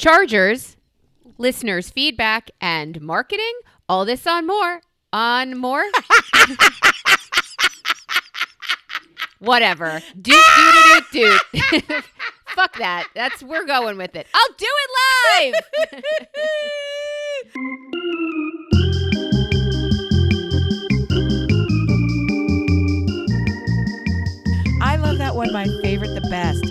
chargers, listeners' feedback, and marketing. All this on more. On more? Whatever. Doot. Fuck that. We're going with it. I'll do it live. I love that one. My favorite, the best.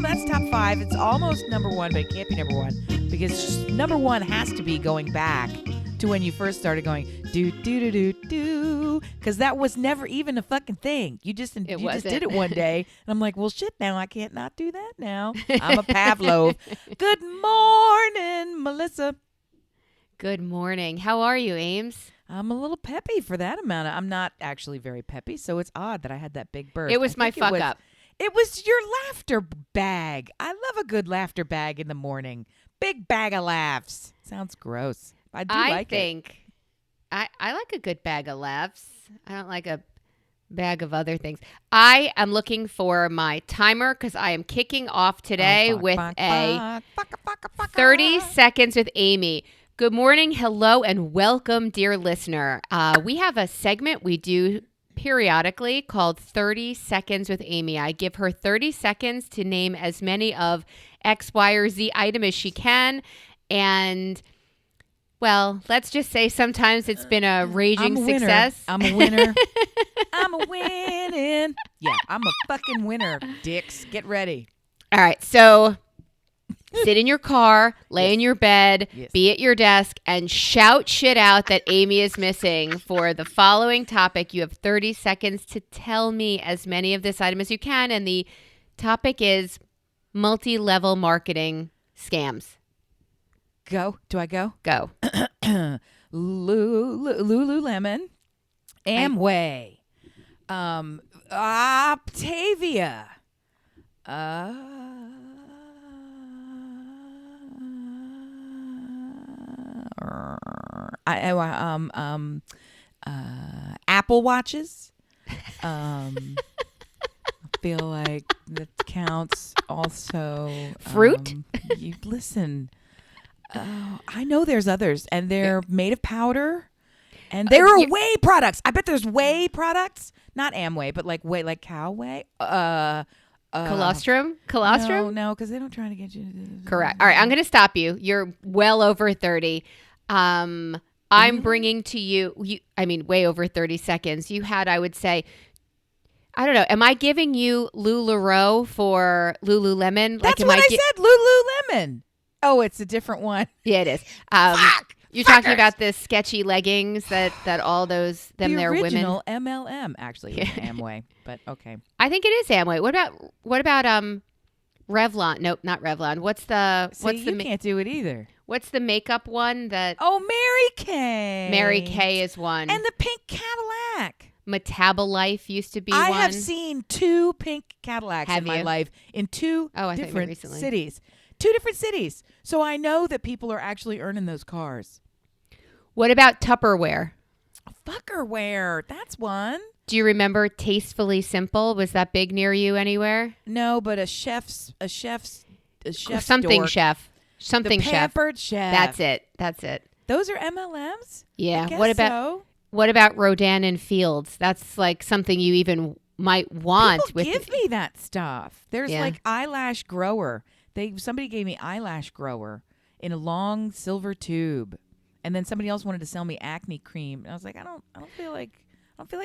That's top 5. It's almost number 1, but it can't be number 1 because number 1 has to be going back to when you first started going do do do do do, because that was never even a fucking thing. You just did it one day, and I'm like, well, shit. Now I can't not do that. Now I'm a Pavlov. Good morning, Melissa. Good morning. How are you, Ames? I'm a little peppy for that amount. I'm not actually very peppy, so it's odd that I had that big burst. It was my fuck up. It was your laughter bag. I love a good laughter bag in the morning. Big bag of laughs. Sounds gross. I think I like a good bag of laughs. I don't like a bag of other things. I am looking for my timer because I am kicking off today with 30 seconds with Amy. Good morning, hello, and welcome, dear listener. We have a segment we do periodically called 30 Seconds with Amy. I give her 30 seconds to name as many of X, Y, or Z item as she can. And, well, let's just say sometimes it's been a raging success. I'm a winner. I'm a winning. Yeah, I'm a fucking winner, dicks. Get ready. All right, so sit in your car, lay in your bed, be at your desk, and shout shit out that Amy is missing for the following topic. You have 30 seconds to tell me as many of this item as you can, and the topic is multi-level marketing scams. Go. Do I go? Go. Lululemon, Amway, Optavia, Apple Watches. I feel like that counts also. Fruit? You listen. I know there's others, and they're made of powder, and there are whey products. I bet there's whey products, not Amway, but like whey, like cow whey. Colostrum? No, because they don't try to get you. Correct. All right, I'm going to stop you. You're well over 30. I'm bringing to you, way over 30 seconds. You had, I would say, I don't know. Am I giving you LuLaRoe for Lululemon? That's what I said, Lululemon. Oh, it's a different one. Yeah, it is. You're talking about the sketchy leggings that all those they're women. The original MLM actually was Amway, but okay. I think it is Amway. What about Revlon? Nope, not Revlon. You can't do it either. What's the makeup one that? Oh, Mary Kay. Mary Kay is one. And the pink Cadillac. Metabolife used to be one. I have seen 2 pink Cadillacs in my life in 2 different cities. 2 different cities. So I know that people are actually earning those cars. What about Tupperware? Fuckerware. That's one. Do you remember Tastefully Simple? Was that big near you anywhere? No, but a chef's something dork. Chef. Something the Chef. Pampered Chef. That's it. Those are MLMs? Yeah. I guess What about Rodan and Fields? That's like something you even might want. People give me that stuff. There's like eyelash grower. Somebody gave me eyelash grower in a long silver tube, and then somebody else wanted to sell me acne cream. And I was like, I don't feel like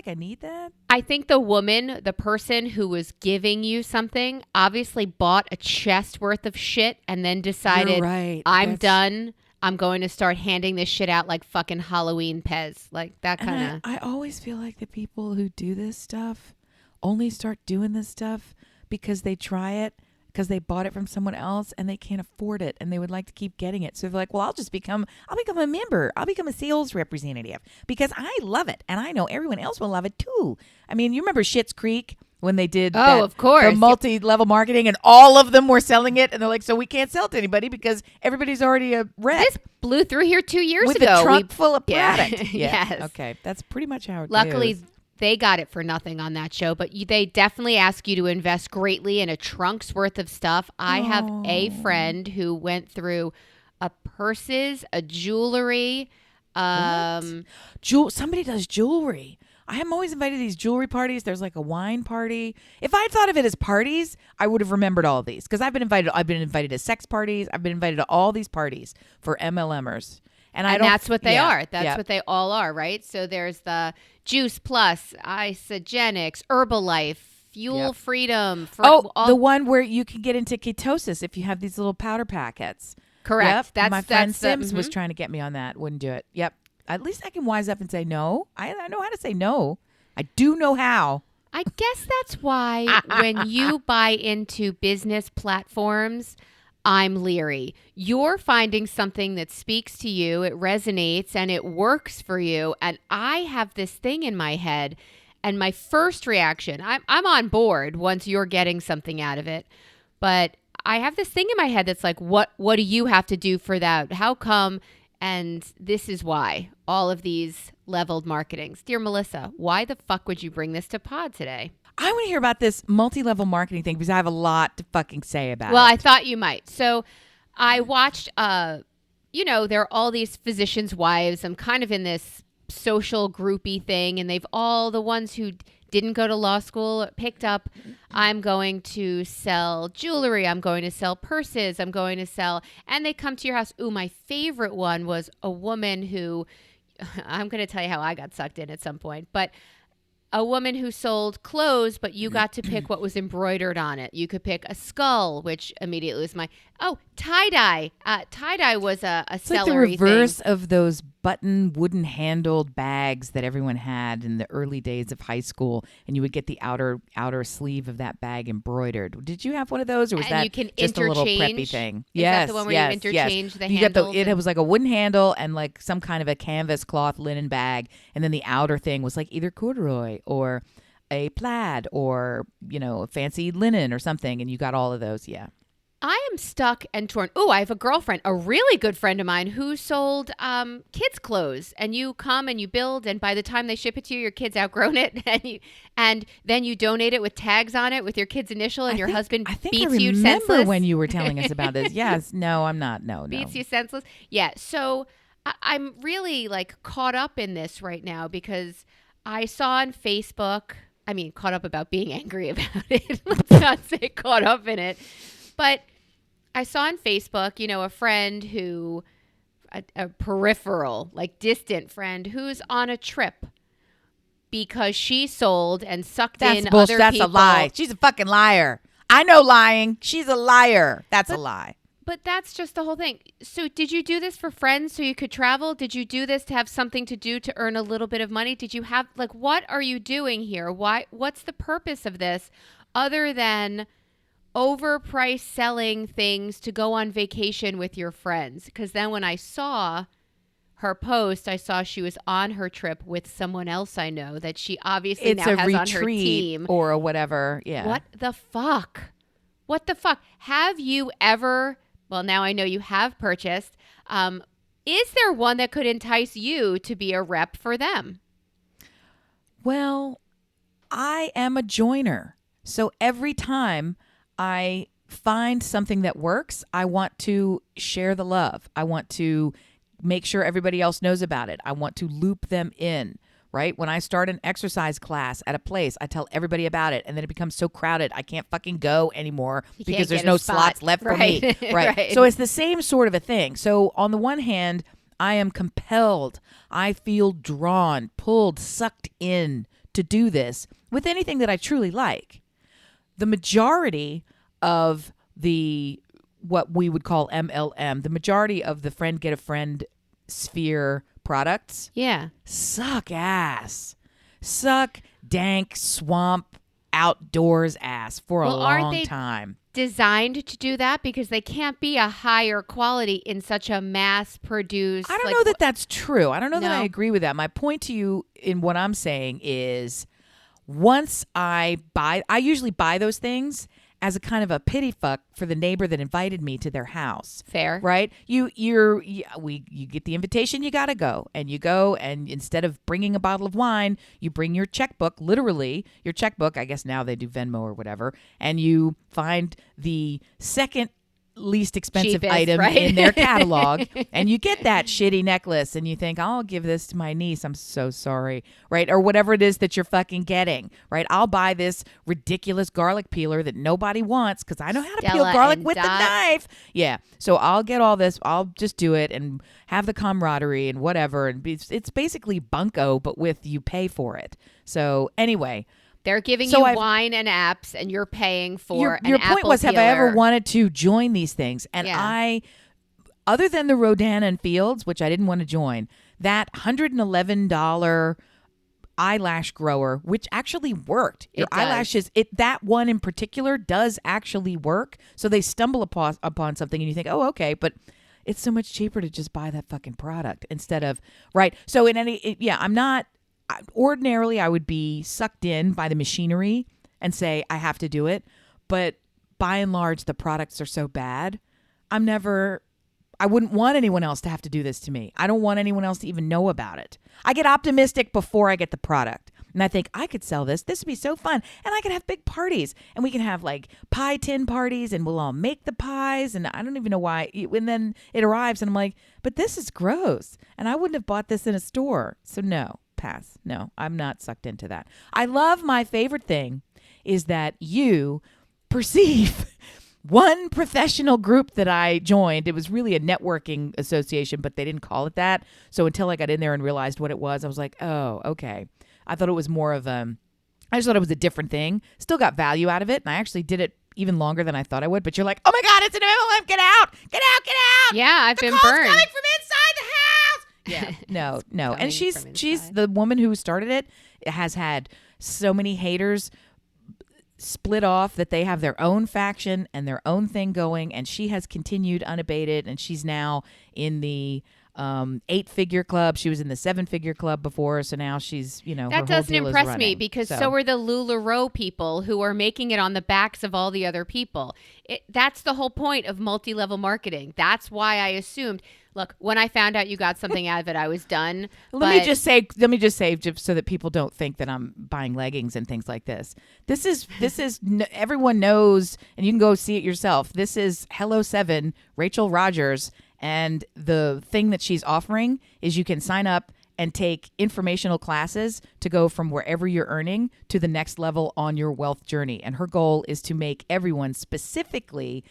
I need that. I think the person who was giving you something, obviously bought a chest worth of shit and then decided, you're right. I'm done. I'm going to start handing this shit out like fucking Halloween Pez, like that kind of. I always feel like the people who do this stuff only start doing this stuff because they try it. Because they bought it from someone else and they can't afford it and they would like to keep getting it. So they're like, well, I'll become a member. I'll become a sales representative because I love it. And I know everyone else will love it too. I mean, you remember Schitt's Creek when they did of course. the multi-level marketing and all of them were selling it. And they're like, so we can't sell it to anybody because everybody's already a rep. This blew through here 2 years with ago. With a trunk full of product. Yes. Okay. That's pretty much how it Luckily, goes. they got it for nothing on that show, but they definitely ask you to invest greatly in a trunk's worth of stuff. I have a friend who went through a purses, a jewelry. Somebody does jewelry. I am always invited to these jewelry parties. There's like a wine party. If I'd thought of it as parties, I would have remembered all of these because I've been invited to sex parties. I've been invited to all these parties for MLMers. And that's what they are. That's what they all are, right? So there's the Juice Plus, Isogenics, Herbalife, Fuel Freedom. The one where you can get into ketosis if you have these little powder packets. Correct. Yep. My friend Sims was trying to get me on that. Wouldn't do it. Yep. At least I can wise up and say no. I know how to say no. I do know how. I guess that's why when you buy into business platforms, I'm leery. You're finding something that speaks to you, it resonates, and it works for you. And I have this thing in my head, and my first reaction, I'm on board once you're getting something out of it. But I have this thing in my head that's like, what do you have to do for that? How come? And this is why all of these leveled marketings. Dear Melissa, why the fuck would you bring this to pod today? I want to hear about this multi-level marketing thing because I have a lot to fucking say about it. Well, I thought you might. So I watched, there are all these physicians' wives. I'm kind of in this social groupie thing, and they've all, the ones who didn't go to law school, picked up, I'm going to sell jewelry, I'm going to sell purses, I'm going to sell, and they come to your house. Ooh, my favorite one was a woman who, I'm going to tell you how I got sucked in at some point, but a woman who sold clothes, but you got to pick what was embroidered on it. You could pick a skull, which immediately was tie-dye. Tie-dye was a it's like the reverse of those button wooden handled bags that everyone had in the early days of high school, and you would get the outer sleeve of that bag embroidered. Did you have one of those, or was that just a little preppy thing? Is that the one where you interchange the handles? It was like a wooden handle and like some kind of a canvas cloth linen bag, and then the outer thing was like either corduroy or a plaid or, a fancy linen or something, and you got all of those, yeah. I am stuck and torn. Oh, I have a girlfriend, a really good friend of mine who sold kids' clothes. And you come and you build, and by the time they ship it to you, your kid's outgrown it. And then you donate it with tags on it with your kid's initial, and your husband beats you senseless. I remember when you were telling us about this. Yes. No, I'm not. No. Beats you senseless. Yeah. So I'm really like caught up in this right now because I saw on Facebook, caught up about being angry about it. Let's not say caught up in it. But I saw on Facebook, a friend who, a peripheral, like distant friend who's on a trip because she sold and sucked in other people. That's a lie. She's a fucking liar. I know lying. She's a liar. That's a lie. But that's just the whole thing. So did you do this for friends so you could travel? Did you do this to have something to do to earn a little bit of money? Did you have, what are you doing here? What's the purpose of this other than overpriced selling things to go on vacation with your friends? Because then when I saw her post, I saw she was on her trip with someone else I know that she obviously now has on her team. Or whatever. Yeah. What the fuck? What the fuck? Have you ever, well, now I know you have purchased, is there one that could entice you to be a rep for them? Well, I am a joiner. So every time I find something that works, I want to share the love. I want to make sure everybody else knows about it. I want to loop them in, right? When I start an exercise class at a place, I tell everybody about it, and then it becomes so crowded, I can't fucking go anymore because there's no slots left for me. Right. So it's the same sort of a thing. So on the one hand, I am compelled. I feel drawn, pulled, sucked in to do this with anything that I truly like. The majority of what we would call MLM, the majority of the friend get a friend sphere products, suck ass, suck dank swamp outdoors ass for a long time. Designed to do that because they can't be a higher quality in such a mass-produced. I don't know that that's true. I don't know that I agree with that. My point to you in what I'm saying is, once I usually buy those things, as a kind of a pity fuck for the neighbor that invited me to their house. Fair. Right? You get the invitation, you got to go. And you go, and instead of bringing a bottle of wine, you bring your checkbook, literally your checkbook. I guess now they do Venmo or whatever. And you find the second least expensive Cheapest, item right? in their catalog, and you get that shitty necklace, and you think, I'll give this to my niece, I'm so sorry, right? Or whatever it is that you're fucking getting, right? I'll buy this ridiculous garlic peeler that nobody wants because I know how to peel Stella garlic and with the Dot. knife. Yeah, so I'll get all this, I'll just do it and have the camaraderie and whatever, and it's basically bunko, but with you pay for it. So anyway, They're giving So you I've- wine and apps, and you're paying for your an point apple was, have I ever peeler. wanted to join these things? And Yeah. other than the Rodan and Fields, which I didn't want to join, that $111 eyelash grower, which actually worked. Your It does. eyelashes, that one in particular does actually work. So they stumble upon something and you think, oh, okay, but it's so much cheaper to just buy that fucking product instead of, right? So I'm not, ordinarily I would be sucked in by the machinery and say, I have to do it. But by and large, the products are so bad. I wouldn't want anyone else to have to do this to me. I don't want anyone else to even know about it. I get optimistic before I get the product. And I think I could sell this. This would be so fun. And I could have big parties. And we can have like pie tin parties and we'll all make the pies. And I don't even know why. And then it arrives and I'm like, but this is gross. And I wouldn't have bought this in a store. So no, pass. No, I'm not sucked into that. My favorite thing is that you perceive one professional group that I joined. It was really a networking association, but they didn't call it that. So until I got in there and realized what it was, I was like, oh, okay. I thought it was more of I just thought it was a different thing. Still got value out of it. And I actually did it even longer than I thought I would. But you're like, oh my God, it's an MLM. Get out. Get out. Get out. Yeah, I've The been call's burned. coming from inside the house. Yeah. No. Coming And she's from she's inside. the woman who started it has had so many haters split off that they have their own faction and their own thing going, and she has continued unabated, and she's now in the 8-figure club. She was in the 7-figure club before, so now she's, her whole That doesn't deal is impress me running. because so are the LuLaRoe people who are making it on the backs of all the other people. That's the whole point of multi-level marketing. That's why I assumed. Look, when I found out you got something out of it, I was done. Let me just say, just so that people don't think that I'm buying leggings and things like this. This is everyone knows, and you can go see it yourself. This is Hello 7, Rachel Rogers, and the thing that she's offering is you can sign up and take informational classes to go from wherever you're earning to the next level on your wealth journey. And her goal is to make everyone, specifically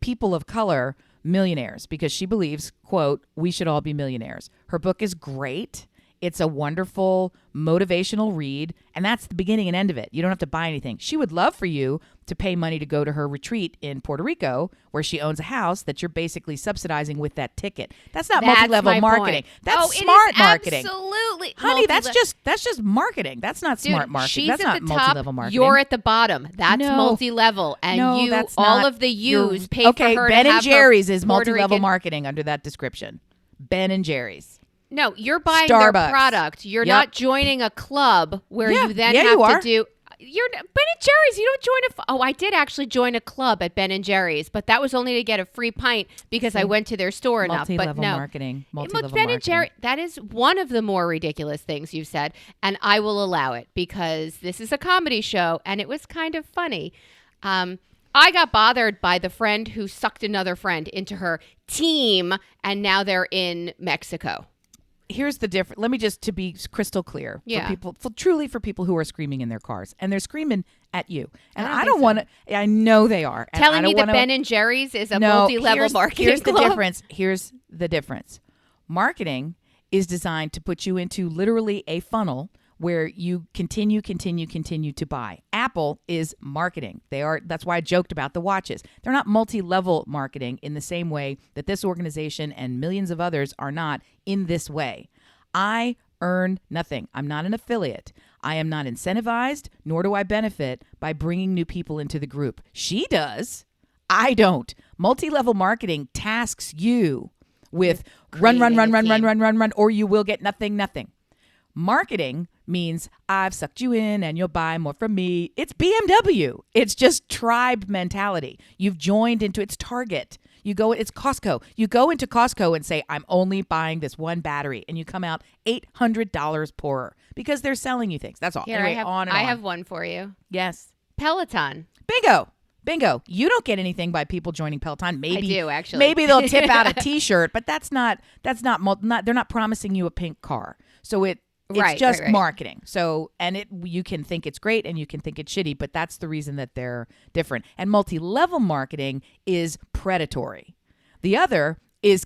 people of color, millionaires, because she believes, quote, we should all be millionaires. Her book is great. It's a wonderful motivational read, and that's the beginning and end of it. You don't have to buy anything. She would love for you to pay money to go to her retreat in Puerto Rico, where she owns a house that you're basically subsidizing with that ticket. That's not multi-level my marketing. point. That's it smart is marketing. Absolutely. Honey, that's just marketing. That's not Dude, smart marketing. She's That's at not the top, multi-level marketing. You're at the bottom. That's No. multi-level. And No, that's all not. of the You're- U's pay okay, for her Ben to and have her Jerry's is Puerto multi-level Rican- marketing under that description. Ben and Jerry's. No, you're buying Starbucks. their product. You're Yep. not joining a club where Yeah. you then Yeah, have you to are. do. You're Ben and Jerry's. You don't join Oh, I did actually join a club at Ben and Jerry's, but that was only to get a free pint because I went to their store enough. But Multi-level no, marketing. Look, Multi-level Ben marketing. and Jerry. That is one of the more ridiculous things you've said, and I will allow it because this is a comedy show, and it was kind of funny. I got bothered by the friend who sucked another friend into her team, and now they're in Mexico. Here's the difference. Let me just, to be crystal clear, Yeah. for people who are screaming in their cars, and they're screaming at you. And don't I think don't so. want to. I know they are. And I Telling don't me that wanna- Ben and Jerry's is a No, multi-level marketing Here's the club? difference. Here's the difference. Marketing is designed to put you into literally a funnel where you continue to buy. Apple is marketing. That's why I joked about the watches. They're not multi-level marketing in the same way that this organization and millions of others are not in this way. I earn nothing. I'm not an affiliate. I am not incentivized, nor do I benefit by bringing new people into the group. She does. I don't. Multi-level marketing tasks you with run, creating a team. or you will get nothing. Marketing means I've sucked you in and you'll buy more from me. It's BMW. It's just tribe mentality. You've joined into its Target. It's Costco. You go into Costco and say, I'm only buying this one battery. And you come out $800 poorer because they're selling you things. That's all. Here, anyway, I have one for you. Yes. Peloton. Bingo. You don't get anything by people joining Peloton. Maybe I do, actually. Maybe they'll tip out a T-shirt, but they're not promising you a pink car. So it's just marketing. So, and you can think it's great and you can think it's shitty, but that's the reason that they're different. And multi-level marketing is predatory. The other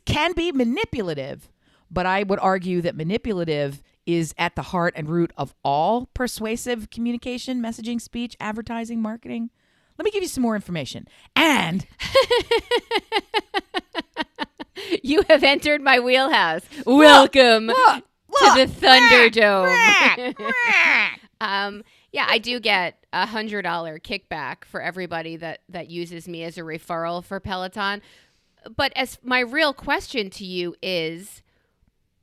can be manipulative, but I would argue that manipulative is at the heart and root of all persuasive communication, messaging, speech, advertising, marketing. Let me give you some more information. And you have entered my wheelhouse. Welcome to the Thunderdome. Yeah, I do get $100 kickback for everybody that uses me as a referral for Peloton. But as my real question to you is,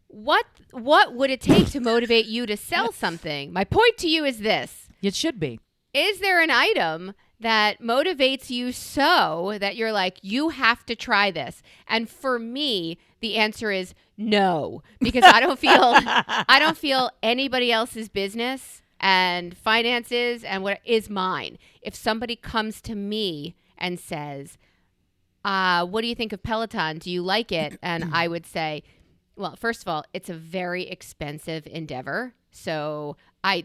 what would it take to motivate you to sell something? My point to you is this. It should be. Is there an item that motivates you so that you're like, you have to try this? And for me, the answer is no, because I don't feel anybody else's business and finances and what is mine. If somebody comes to me and says, what do you think of Peloton? Do you like it? And I would say, well, first of all, it's a very expensive endeavor. So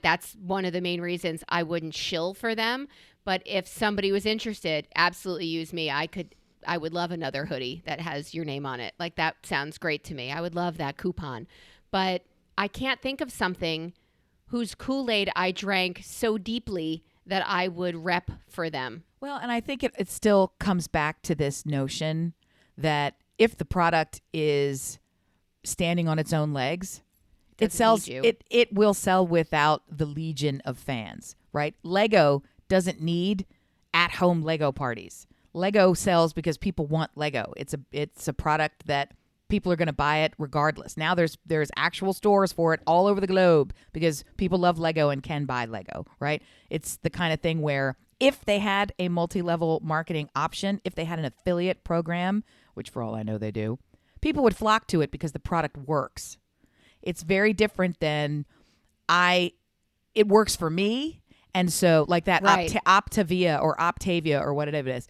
that's one of the main reasons I wouldn't shill for them. But if somebody was interested, absolutely use me. I would love another hoodie that has your name on it. Like, that sounds great to me. I would love that coupon. But I can't think of something whose Kool-Aid I drank so deeply that I would rep for them. Well, and I think it still comes back to this notion that if the product is standing on its own legs, it sells. It will sell without the legion of fans, right? Lego doesn't need at-home Lego parties. Lego sells because people want Lego. It's a product that people are going to buy it regardless. Now there's actual stores for it all over the globe because people love Lego and can buy Lego, right? It's the kind of thing where if they had a multi-level marketing option, if they had an affiliate program, which for all I know they do, people would flock to it because the product works. It's very different than it works for me. And so like that right. Optavia or whatever it is.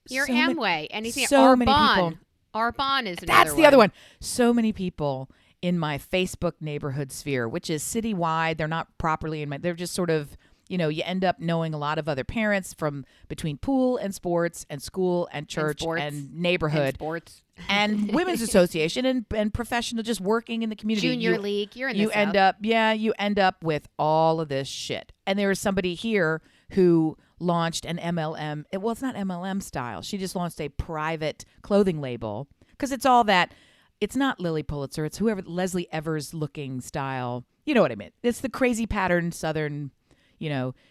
Your Amway, anything. So many people. Arbonne is another That's the other one. So many people in my Facebook neighborhood sphere, which is citywide. They're not properly they're just sort of, you end up knowing a lot of other parents from between pool and sports and school and church and neighborhood. And sports. And women's association and professional, just working in the community. Junior league. You're in the South. You end up with all of this shit. And there is somebody here who launched an MLM. It's not MLM style. She just launched a private clothing label because it's all that. It's not Lily Pulitzer. It's whoever, Leslie Evers looking style. You know what I mean? It's the crazy pattern Southern,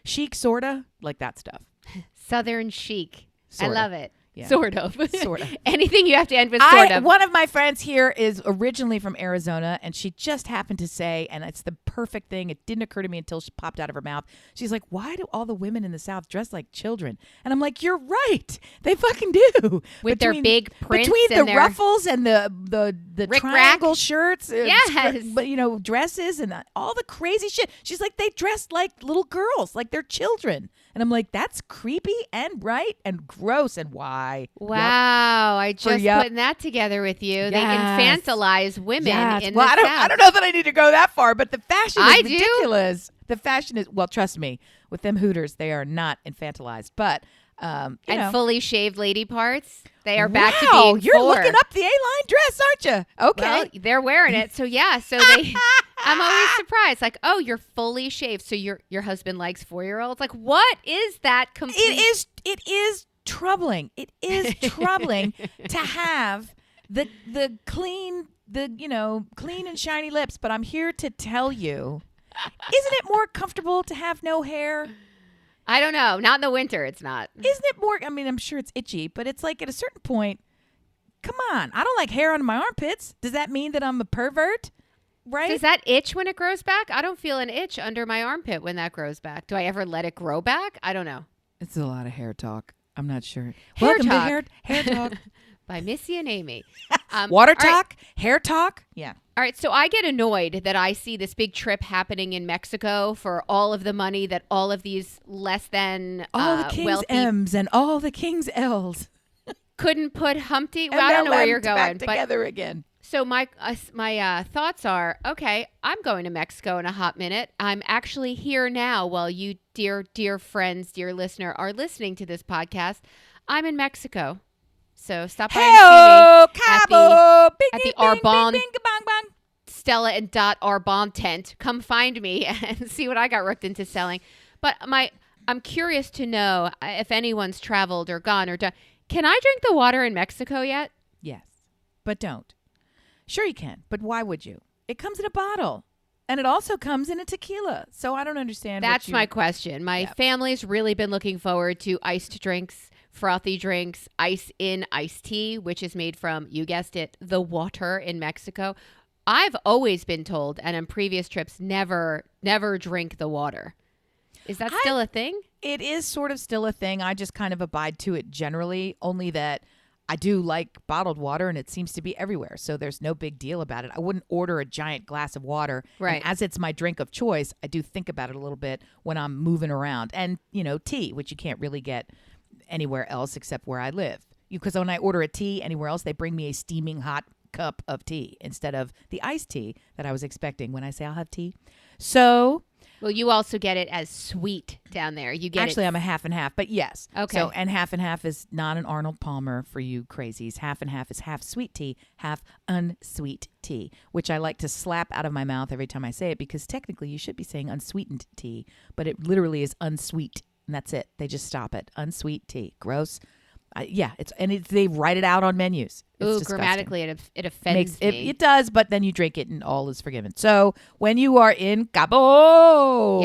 chic, sorta, like that stuff. Southern chic. Sorta. I love it. Yeah. Sort of. Sort of. Anything you have to end with sort of. One of my friends here is originally from Arizona, and she just happened to say, and it's the perfect thing. It didn't occur to me until she popped out of her mouth. She's like, why do all the women in the South dress like children? And I'm like, you're right. They fucking do. With their big prints between the their ruffles and the triangle shirts. Yes. But, dresses and all the crazy shit. She's like, they dress like little girls, like they're children. And I'm like, that's creepy and right and gross. And why? Wow. I just putting that together with you. Yes. They infantilize women in the South. I don't know that I need to go that far, but the fashion is I ridiculous. The fashion is, trust me, with them Hooters, they are not infantilized. But, fully shaved lady parts. They are back to Wow, being you're four. looking up the A-line dress, aren't you? Okay. Well, they're wearing it. So, yeah. So they... I'm always surprised. Like, oh, you're fully shaved. So your husband likes 4-year-olds. Like, what is that complete? It is troubling. It is troubling to have the clean and shiny lips. But I'm here to tell you, isn't it more comfortable to have no hair? I don't know. Not in the winter. It's not. Isn't it more? I mean, I'm sure it's itchy, but it's like at a certain point, come on. I don't like hair on my armpits. Does that mean that I'm a pervert? right? Does that itch when it grows back? I don't feel an itch under my armpit when that grows back. Do I ever let it grow back? I don't know. It's a lot of hair talk. I'm not sure. Hair Welcome talk. to Hair Talk. By Missy and Amy. Water all right. talk, hair talk. Yeah. All right, so I get annoyed that I see this big trip happening in Mexico for all of the money that all of these less than All the King's wealthy M's and all the King's L's. couldn't put Humpty. Well, And I don't they're know where you're lumped back going, but together again. so my thoughts are, okay, I'm going to Mexico in a hot minute. I'm actually here now while you, dear friends, dear listener, are listening to this podcast. I'm in Mexico. So stop by and see me Cabo, at the Arbonne Stella and Dot Arbonne tent. Come find me and see what I got ripped into selling. But I'm curious to know if anyone's traveled or gone or done. Can I drink the water in Mexico yet? Yes, but don't. Sure you can, but why would you? It comes in a bottle, and it also comes in a tequila. So I don't understand. That's my question. My family's really been looking forward to iced drinks, frothy drinks, ice in iced tea, which is made from, you guessed it, the water in Mexico. I've always been told, and on previous trips, never drink the water. Is that still a thing? It is sort of still a thing. I just kind of abide to it generally, only that I do like bottled water, and it seems to be everywhere. So there's no big deal about it. I wouldn't order a giant glass of water. Right. And as it's my drink of choice, I do think about it a little bit when I'm moving around. And, tea, which you can't really get anywhere else except where I live. Because when I order a tea anywhere else, they bring me a steaming hot cup of tea instead of the iced tea that I was expecting when I say I'll have tea. So... Well, you also get it as sweet down there. You get Actually, I'm a half and half, but yes. Okay. So, and half is not an Arnold Palmer for you crazies. Half and half is half sweet tea, half unsweet tea, which I like to slap out of my mouth every time I say it because technically you should be saying unsweetened tea, but it literally is unsweet, and that's it. They just stop it. Unsweet tea. Gross. They write it out on menus. It's Ooh, disgusting. grammatically, it offends me. It does, but then you drink it and all is forgiven. So when you are in Cabo,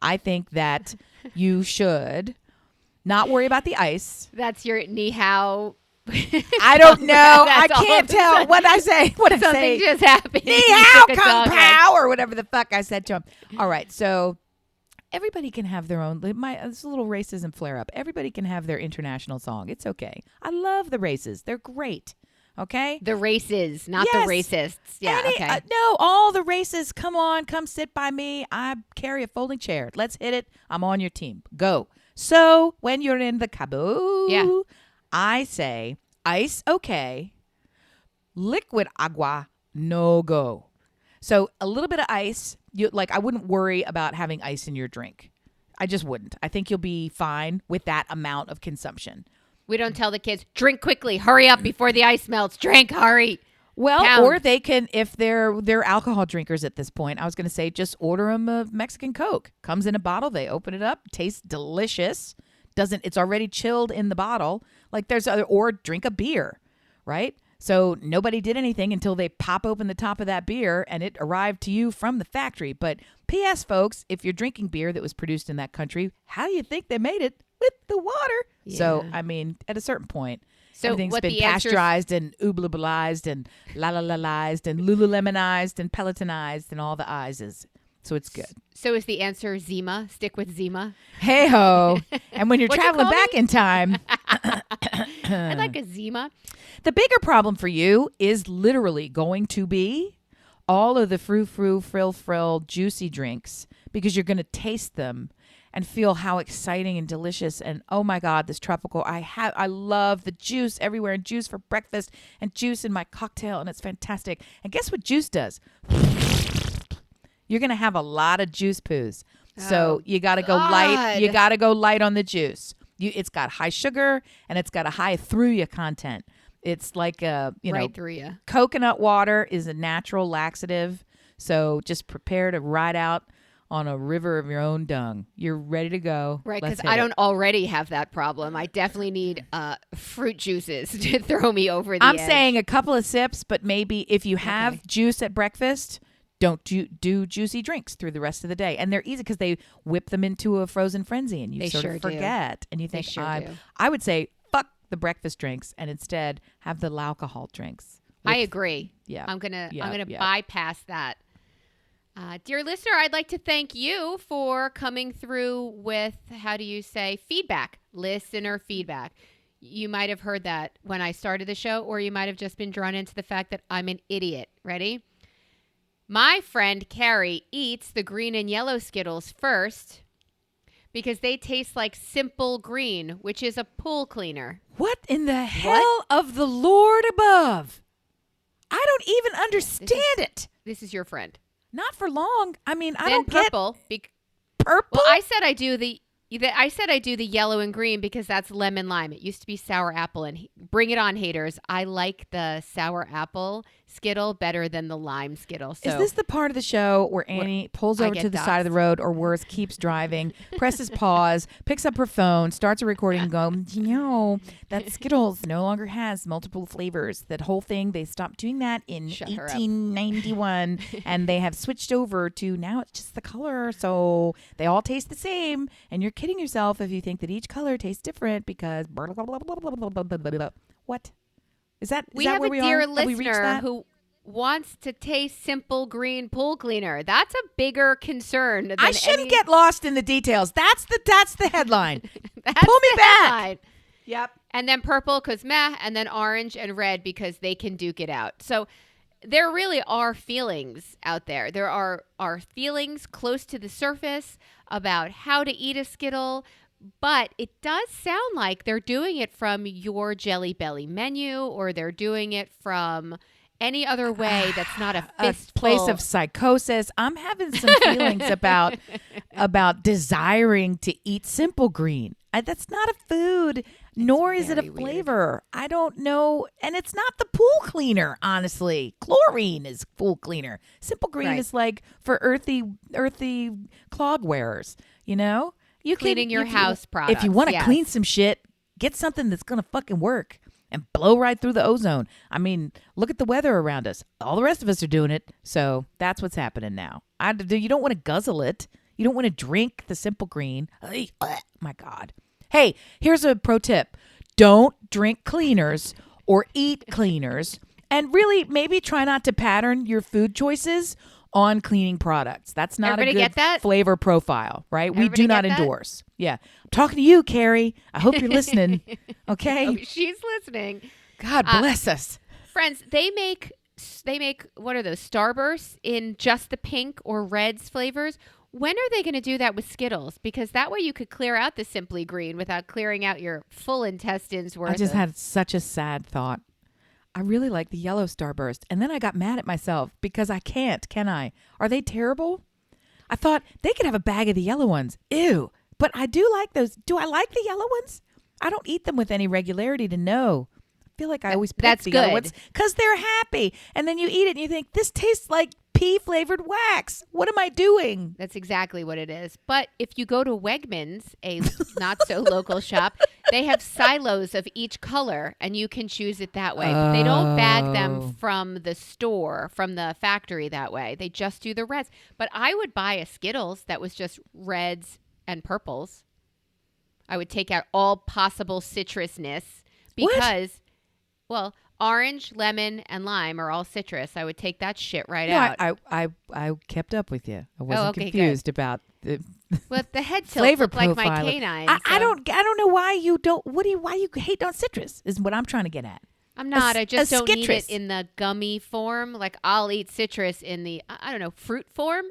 I think that you should not worry about the ice. That's your ni hao. I don't know. I can't tell what I say. What I say. Something just happened. Ni hao kung pao or whatever the fuck I said to him. All right, so everybody can have their own. This little racism flare up. Everybody can have their international song. It's okay. I love the races. They're great. Okay? The races, not the racists. Yeah, okay. No, all the races. Come on. Come sit by me. I carry a folding chair. Let's hit it. I'm on your team. Go. So when you're in the Cabo, I say ice, okay. Liquid agua, no go. So a little bit of ice. I wouldn't worry about having ice in your drink. I just wouldn't. I think you'll be fine with that amount of consumption. We don't tell the kids, drink quickly, hurry up before the ice melts. Drink, hurry. Well, Pound. or they can, if they're alcohol drinkers at this point, I was going to say just order them a Mexican Coke. Comes in a bottle. They open it up. Tastes delicious. It's already chilled in the bottle. Or drink a beer, right? So nobody did anything until they pop open the top of that beer and it arrived to you from the factory. But P.S., folks, if you're drinking beer that was produced in that country, how do you think they made it? With the water. Yeah. So, I mean, at a certain point, everything's been pasteurized and oobla-blized and la-la-la-lized and lululemonized and pelotonized and all the I's. So it's good. So is the answer Zima? Stick with Zima? Hey-ho. And when you're traveling back in time. I like a Zima. The bigger problem for you is literally going to be all of the frou-frou, frill-frill, juicy drinks because you're going to taste them and feel how exciting and delicious and oh my God, this tropical. I love the juice everywhere and juice for breakfast and juice in my cocktail and it's fantastic. And guess what juice does? You're going to have a lot of juice poos. So you got to go light. You got to go light on the juice. It's got high sugar and it's got a high through you content. It's like right through you. Coconut water is a natural laxative. So just prepare to ride out on a river of your own dung. You're ready to go. Right, because I don't already have that problem. I definitely need fruit juices to throw me over the edge. I'm saying a couple of sips, but maybe if you have juice at breakfast, don't do juicy drinks through the rest of the day. And they're easy because they whip them into a frozen frenzy and you sort of forget. And you think, I would say, fuck the breakfast drinks and instead have the alcohol drinks. I agree. Yeah. I'm gonna Yeah. bypass that. Dear listener, I'd like to thank you for coming through with, how do you say, feedback, listener feedback. You might have heard that when I started the show, or you might have just been drawn into the fact that I'm an idiot. Ready? My friend Carrie eats the green and yellow Skittles first because they taste like Simple Green, which is a pool cleaner. What in the hell of the Lord above? I don't even understand it. This is your friend. Not for long. I mean, I Then don't purple. purple. Well, I said I do the yellow and green because that's lemon lime. It used to be sour apple, and bring it on, haters. I like the sour apple Skittle better than the lime Skittle. So is this the part of the show where Annie pulls over to the side of the road, or worse, keeps driving, presses pause, picks up her phone, starts a recording, and go, that Skittles no longer has multiple flavors. That whole thing, they stopped doing that in 1891, and they have switched over to now it's just the color, so they all taste the same. And you're kidding yourself if you think that each color tastes different because blah, blah, blah, blah, blah, blah, blah, blah, blah. What? Is that we that have where a we dear are? listener who wants to taste Simple Green pool cleaner. That's a bigger concern than I shouldn't get lost in the details. That's the headline. Pull me back. Headline. Yep. And then purple because meh, and then orange and red because they can duke it out. So there really are feelings out there. There are feelings close to the surface about how to eat a Skittle, but it does sound like they're doing it from your Jelly Belly menu, or they're doing it from any other way that's not a fistful. Place of psychosis. I'm having some feelings about desiring to eat Simple Green. That's not a food, nor is it a flavor. Weird. I don't know. And it's not the pool cleaner, honestly. Chlorine is pool cleaner. Simple Green is like for earthy clog wearers, You cleaning your house products. If you want to clean some shit, get something that's going to fucking work and blow right through the ozone. I mean, look at the weather around us. All the rest of us are doing it. So that's what's happening now. You don't want to guzzle it. You don't want to drink the Simple Green. My God. Hey, here's a pro tip. Don't drink cleaners or eat cleaners. And really, maybe try not to pattern your food choices on cleaning products. That's not Everybody a good flavor profile, right? Everybody we do not endorse. Yeah. I'm talking to you, Carrie. I hope you're listening. Okay? Oh, she's listening. God bless us. Friends, they make, what are those, Starbursts in just the pink or reds flavors. When are they going to do that with Skittles? Because that way you could clear out the Simply Green without clearing out your full intestines worth. I just had such a sad thought. I really like the yellow Starburst. And then I got mad at myself because I can't, can I? Are they terrible? I thought they could have a bag of the yellow ones. Ew. But I do like those. Do I like the yellow ones? I don't eat them with any regularity to know. I feel like I always pick the yellow ones because they're happy. And then you eat it and you think, this tastes like pea-flavored wax. What am I doing? That's exactly what it is. But if you go to Wegmans, a not-so-local shop, they have silos of each color, and you can choose it that way. They don't bag them from the store, from the factory that way. They just do the reds. But I would buy a Skittles that was just reds and purples. I would take out all possible citrusness because, well, orange, lemon, and lime are all citrus. I would take that shit out. I kept up with you. I wasn't confused about the well, the head tilt flavor looked like my canine. I don't know why you don't. Why you hate on citrus? Is what I'm trying to get at. I'm not. I just don't need it in the gummy form. Like I'll eat citrus in the fruit form.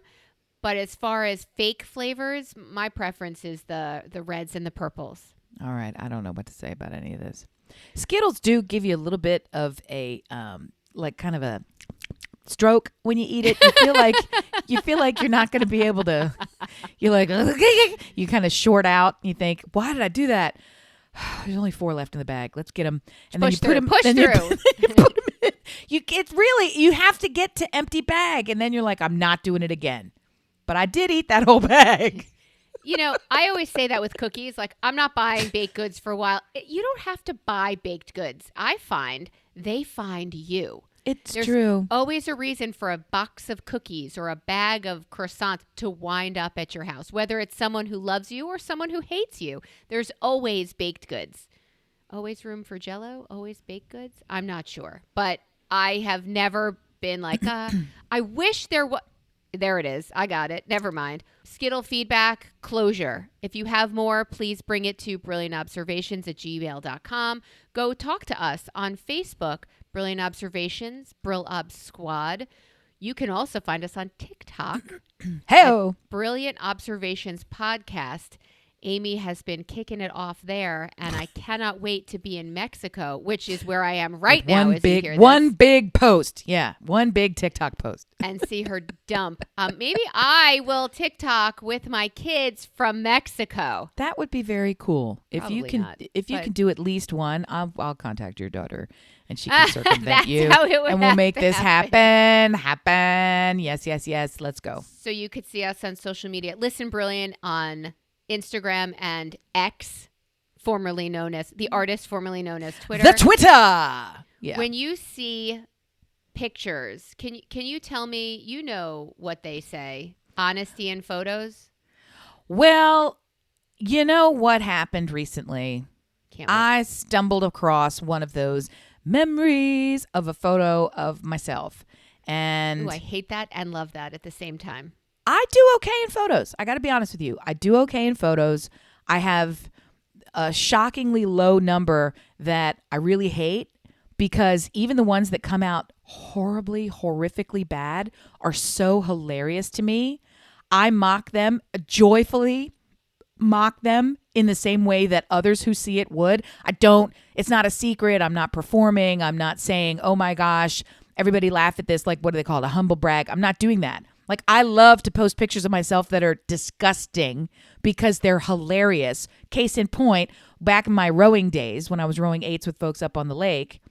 But as far as fake flavors, my preference is the reds and the purples. All right, I don't know what to say about any of this. Skittles do give you a little bit of a kind of a stroke when you eat it. You feel like you're not going to be able to. You're like you kind of short out. You think, why did I do that? There's only 4 left in the bag. Let's get them. And then you put them. Push through. You put them in. You have to get to empty bag, and then you're like, I'm not doing it again. But I did eat that whole bag. I always say that with cookies. Like, I'm not buying baked goods for a while. You don't have to buy baked goods. I find they find you. There's true. Always a reason for a box of cookies or a bag of croissants to wind up at your house, whether it's someone who loves you or someone who hates you. There's always baked goods. Always room for Jell-O? Always baked goods? I'm not sure. But I have never been like, I wish there was. There it is. I got it. Never mind. Skittle feedback, closure. If you have more, please bring it to brilliantobservations@gmail.com. Go talk to us on Facebook, Brilliant Observations, Brill Ob Squad. You can also find us on TikTok. Hey-o. Brilliant Observations Podcast. Amy has been kicking it off there, and I cannot wait to be in Mexico, which is where I am right now. One big post. Yeah, one big TikTok post. And see her dump. Maybe I will TikTok with my kids from Mexico. That would be very cool. Probably you can, not, if you can do at least one, I'll contact your daughter, and she can circumvent you, how it would and we'll make this happen. happen. Yes. Let's go. So you could see us on social media. Listen Brilliant on Instagram and X, formerly known as the artist, formerly known as Twitter. The Twitter. Yeah. When you see pictures, can you tell me, you know what they say, honesty in photos? Well, you know what happened recently? Can't wait. I stumbled across one of those memories of a photo of myself. And Ooh, I hate that and love that at the same time. I do okay in photos. I got to be honest with you. I do okay in photos. I have a shockingly low number that I really hate, because even the ones that come out horribly, horrifically bad are so hilarious to me. I mock them, joyfully mock them in the same way that others who see it would. It's not a secret. I'm not performing. I'm not saying, oh my gosh, everybody laugh at this. Like, what do they call it? A humble brag. I'm not doing that. Like, I love to post pictures of myself that are disgusting because they're hilarious. Case in point, back in my rowing days when I was rowing eights with folks up on the lake,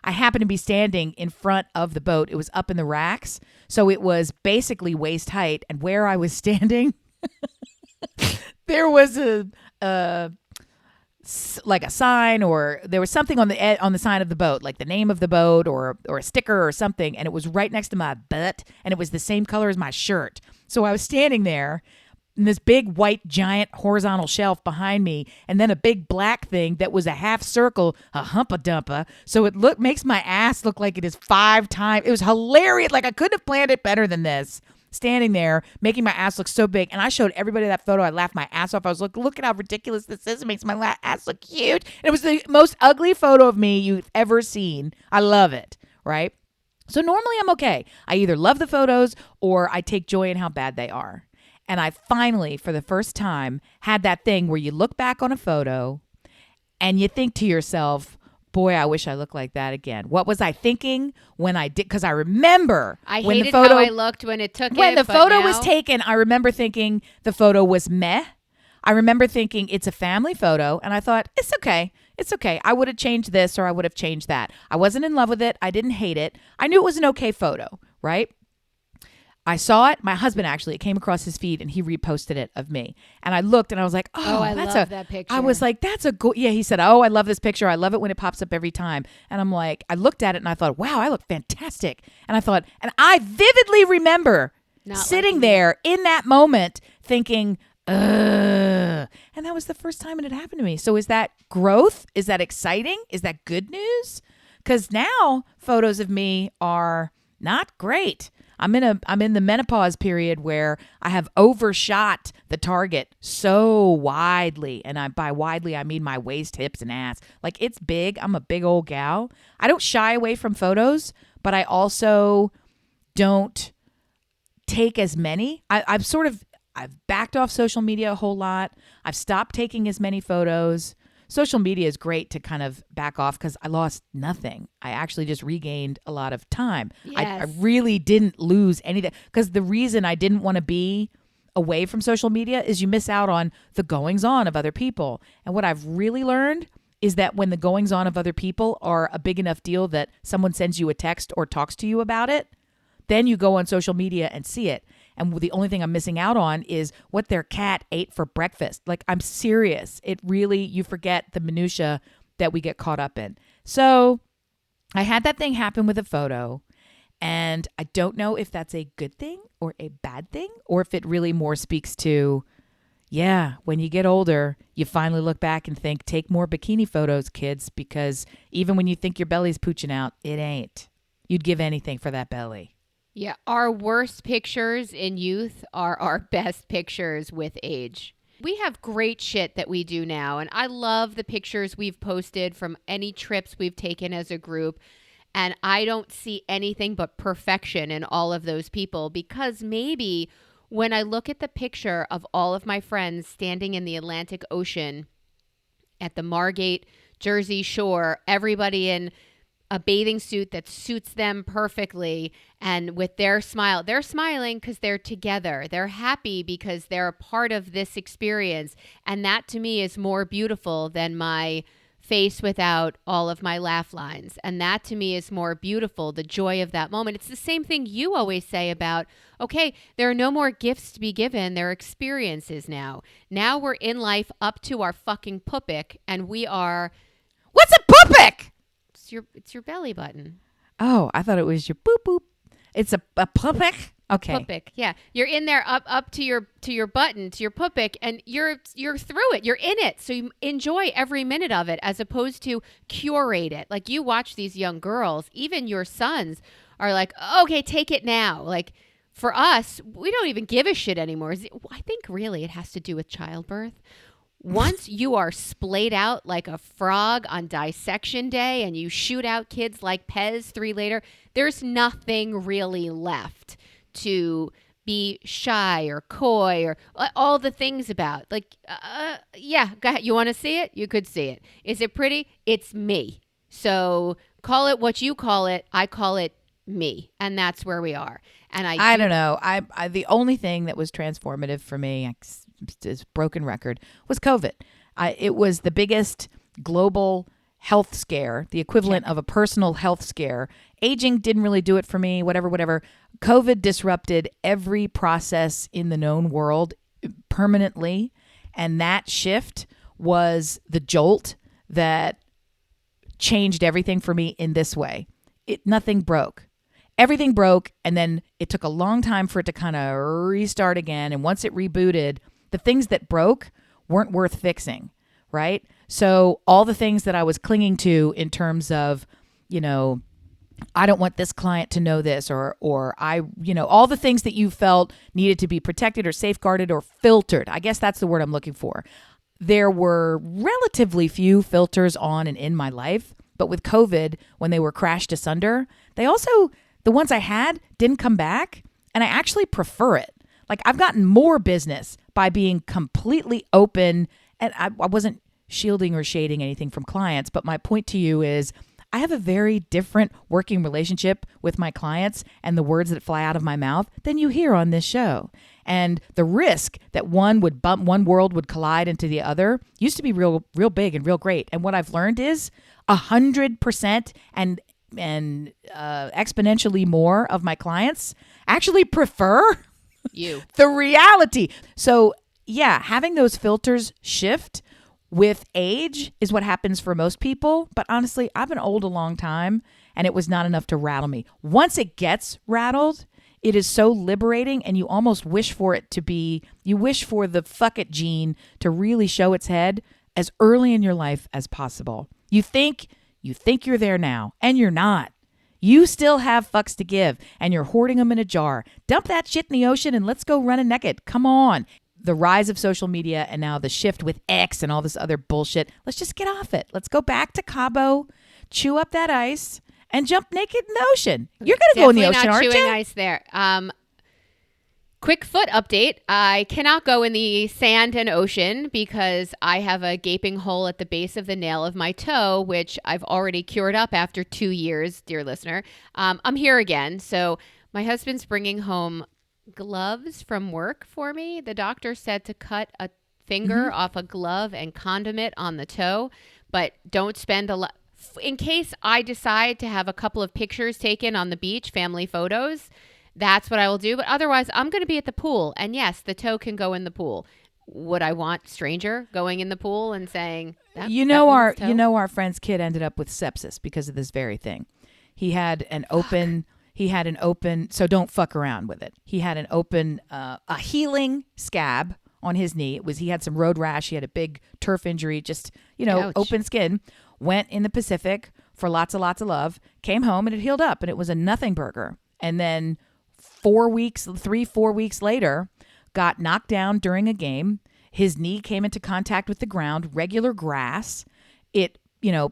I happened to be standing in front of the boat. It was up in the racks, so it was basically waist height. And where I was standing, there was like a sign, or there was something on the sign of the boat, like the name of the boat or a sticker or something, and it was right next to my butt, and it was the same color as my shirt. So I was standing there in this big white giant horizontal shelf behind me, and then a big black thing that was a half circle, a humpa-dumpa. So it makes my ass look like it is 5 times. It was hilarious. Like, I couldn't have planned it better than this. Standing there, making my ass look so big. And I showed everybody that photo. I laughed my ass off. I was like, look at how ridiculous this is. It makes my ass look huge. And it was the most ugly photo of me you've ever seen. I love it, right? So normally I'm okay. I either love the photos or I take joy in how bad they are. And I finally, for the first time, had that thing where you look back on a photo and you think to yourself, boy, I wish I looked like that again. What was I thinking when I did? Because I remember I when hated the photo, how I looked when it took when it. the but photo now, was taken, I remember thinking the photo was meh. I remember thinking it's a family photo, and I thought, it's okay. It's okay. I would have changed this or I would have changed that. I wasn't in love with it. I didn't hate it. I knew it was an okay photo, right? I saw it. My husband actually, it came across his feed and he reposted it of me. And I looked and I was like, I love that picture. I was like, that's a good, yeah. He said, oh, I love this picture. I love it when it pops up every time. And I'm like, I looked at it and I thought, wow, I look fantastic. And I thought, and I vividly remember sitting there in that moment thinking, ugh. And that was the first time it had happened to me. So is that growth? Is that exciting? Is that good news? Because now photos of me are not great. I'm in the menopause period where I have overshot the target so widely. And by widely, I mean my waist, hips, and ass. Like, it's big. I'm a big old gal. I don't shy away from photos, but I also don't take as many. I've backed off social media a whole lot. I've stopped taking as many photos. Social media is great to kind of back off because I lost nothing. I actually just regained a lot of time. Yes. I really didn't lose anything, because the reason I didn't want to be away from social media is you miss out on the goings on of other people. And what I've really learned is that when the goings on of other people are a big enough deal that someone sends you a text or talks to you about it, then you go on social media and see it. And the only thing I'm missing out on is what their cat ate for breakfast. Like, I'm serious. It really, you forget the minutia that we get caught up in. So I had that thing happen with a photo, and I don't know if that's a good thing or a bad thing, or if it really more speaks to, yeah, when you get older, you finally look back and think, take more bikini photos, kids, because even when you think your belly's pooching out, it ain't. You'd give anything for that belly. Yeah, our worst pictures in youth are our best pictures with age. We have great shit that we do now, and I love the pictures we've posted from any trips we've taken as a group, and I don't see anything but perfection in all of those people, because maybe when I look at the picture of all of my friends standing in the Atlantic Ocean at the Margate, Jersey shore, everybody in a bathing suit that suits them perfectly, and with their smile, they're smiling because they're together. They're happy because they're a part of this experience. And that to me is more beautiful than my face without all of my laugh lines. And that to me is more beautiful, the joy of that moment. It's the same thing you always say about, okay, there are no more gifts to be given. There are experiences now. Now we're in life up to our fucking pupik, and we are... What's a pupik? It's your belly button. Oh, I thought it was your boop boop. It's a pupik. Okay. Pupik, yeah. You're in there up to your button, to your pupik, and you're through it. You're in it. So you enjoy every minute of it as opposed to curate it. Like you watch these young girls, even your sons are like, okay, take it now. Like for us, we don't even give a shit anymore. I think really it has to do with childbirth. Once you are splayed out like a frog on dissection day and you shoot out kids like Pez 3 later, there's nothing really left to be shy or coy or all the things about. Like, yeah, go ahead. You want to see it? You could see it. Is it pretty? It's me. So call it what you call it. I call it me. And that's where we are. And I don't know. I the only thing that was transformative for me, is broken record, was COVID. It was the biggest global health scare, the equivalent of a personal health scare. Aging didn't really do it for me, whatever. COVID disrupted every process in the known world permanently. And that shift was the jolt that changed everything for me in this way. Nothing broke. Everything broke, and then it took a long time for it to kind of restart again. And once it rebooted, the things that broke weren't worth fixing, right? So all the things that I was clinging to in terms of, I don't want this client to know this, or all the things that you felt needed to be protected or safeguarded or filtered. I guess that's the word I'm looking for. There were relatively few filters on and in my life, but with COVID, when they were crashed asunder, the ones I had didn't come back, and I actually prefer it. Like, I've gotten more business by being completely open, and I wasn't shielding or shading anything from clients, but my point to you is I have a very different working relationship with my clients and the words that fly out of my mouth than you hear on this show. And the risk that one world would collide into the other used to be real big and real great. And what I've learned is 100% and exponentially more of my clients actually prefer you the reality. So yeah, having those filters shift with age is what happens for most people. But honestly, I've been old a long time, and it was not enough to rattle me. Once it gets rattled, it is so liberating, and you almost wish for it to be, you wish for the fuck it gene to really show its head as early in your life as possible. You think you're there now, and you're not. You still have fucks to give, and you're hoarding them in a jar. Dump that shit in the ocean and let's go running naked. Come on. The rise of social media and now the shift with X and all this other bullshit. Let's just get off it. Let's go back to Cabo, chew up that ice, and jump naked in the ocean. You're going to go in the ocean, aren't you? Definitely not chewing ice there. Quick foot update. I cannot go in the sand and ocean because I have a gaping hole at the base of the nail of my toe, which I've already cured up after 2 years, dear listener. I'm here again. So my husband's bringing home gloves from work for me. The doctor said to cut a finger off a glove and condom it on the toe, but don't spend a lot. In case I decide to have a couple of pictures taken on the beach, family photos, that's what I will do. But otherwise, I'm going to be at the pool. And yes, the toe can go in the pool. Would I want stranger going in the pool and saying, our friend's kid ended up with sepsis because of this very thing. He had an open, so don't fuck around with it. He had an open, a healing scab on his knee. He had some road rash. He had a big turf injury, just, Ouch. Open skin. Went in the Pacific for lots of love, came home and it healed up and it was a nothing burger. And then 4 weeks later, got knocked down during a game. His knee came into contact with the ground, regular grass. It,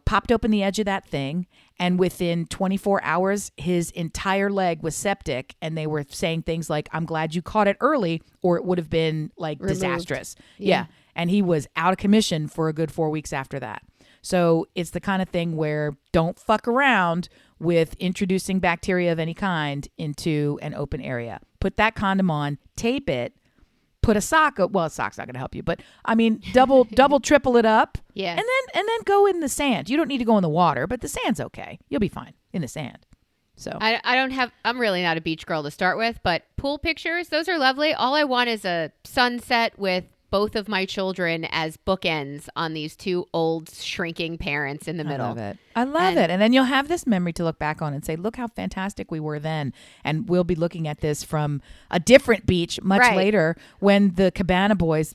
popped open the edge of that thing. And within 24 hours, his entire leg was septic. And they were saying things like, I'm glad you caught it early, or it would have been like Removed. Disastrous. Yeah. And he was out of commission for a good 4 weeks after that. So it's the kind of thing where don't fuck around with introducing bacteria of any kind into an open area. Put that condom on, tape it, put a sock up. Well, a sock's not going to help you, but I mean, double, triple it up. Yeah. And then go in the sand. You don't need to go in the water, but the sand's okay. You'll be fine in the sand. So I'm really not a beach girl to start with, but pool pictures, those are lovely. All I want is a sunset with both of my children as bookends on these two old shrinking parents in the middle. I love it. And then you'll have this memory to look back on and say, look how fantastic we were then. And we'll be looking at this from a different beach much later when the Cabana boys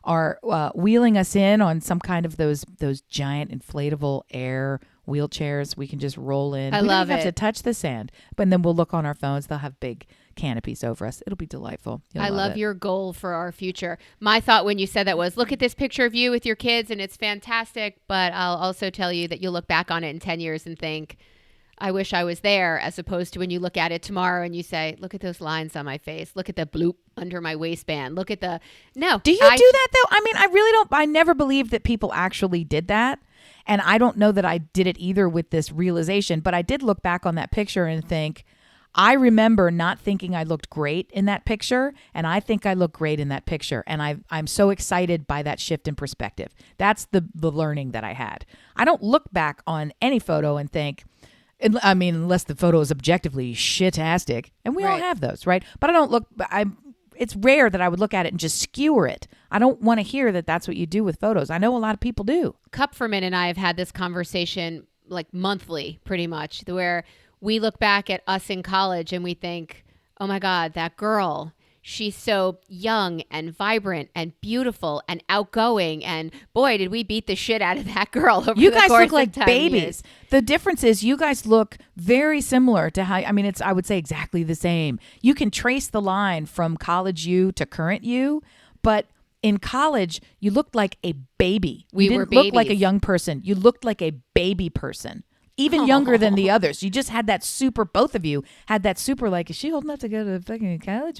are wheeling us in on some kind of those giant inflatable air wheelchairs. We can just roll in. I love it. We don't have to touch the sand. But then we'll look on our phones. They'll have big canopies over us. It'll be delightful. I love your goal for our future. My thought when you said that was, look at this picture of you with your kids and it's fantastic, but I'll also tell you that you'll look back on it in 10 years and think, I wish I was there, as opposed to when you look at it tomorrow and you say, look at those lines on my face. Look at the bloop under my waistband. Look at the... No. Do you do that though? I mean, I never believed that people actually did that. And I don't know that I did it either with this realization, but I did look back on that picture and think, I remember not thinking I looked great in that picture, and I think I look great in that picture. And I'm so excited by that shift in perspective. That's the learning that I had. I don't look back on any photo and think, I mean, unless the photo is objectively shitastic, and we all have those, right? But I don't look, it's rare that I would look at it and just skewer it. I don't want to hear that that's what you do with photos. I know a lot of people do. Kupferman and I have had this conversation like monthly, pretty much, where we look back at us in college and we think, oh my God, that girl, she's so young and vibrant and beautiful and outgoing. And boy, did we beat the shit out of that girl over the course of 10 years. You guys look like babies. The difference is you guys look very similar to how, I mean, it's, I would say exactly the same. You can trace the line from college you to current you, but in college, you looked like a baby. You didn't look like a young person. You looked like a baby person. Even younger than the others. You just had that super, both of you had that super, like, is she old enough to go to fucking college?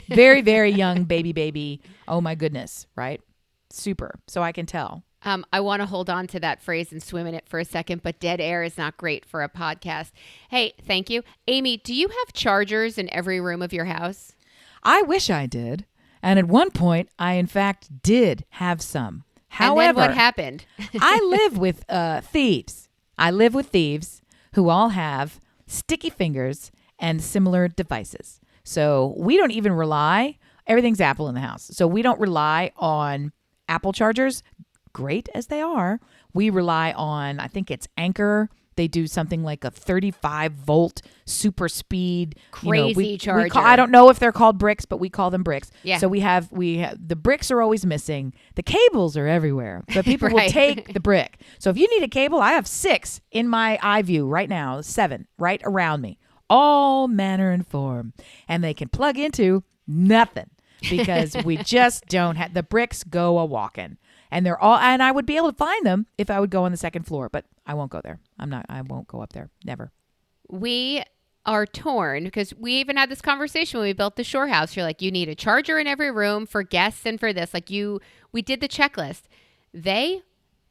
Very, very young baby. Oh my goodness, right? Super. So I can tell. I want to hold on to that phrase and swim in it for a second, but dead air is not great for a podcast. Hey, thank you. Amy, do you have chargers in every room of your house? I wish I did. And at one point, I in fact did have some. However, and then what happened? I live with thieves. I live with thieves who all have sticky fingers and similar devices. So we don't even rely, everything's Apple in the house. So we don't rely on Apple chargers, great as they are. We rely on, I think it's Anchor. They do something like a 35 volt super speed crazy charger. I don't know if they're called bricks, but we call them bricks. Yeah. So we have the bricks are always missing. The cables are everywhere, but people will take the brick. So if you need a cable, I have 6 in my eye view right now, 7 right around me, all manner and form, and they can plug into nothing because we just don't have the bricks go a walking. And they're all, and I would be able to find them if I would go on the second floor, but I won't go there. I won't go up there. Never. We are torn because we even had this conversation when we built the shore house. You're like, you need a charger in every room for guests and for this. Like we did the checklist. They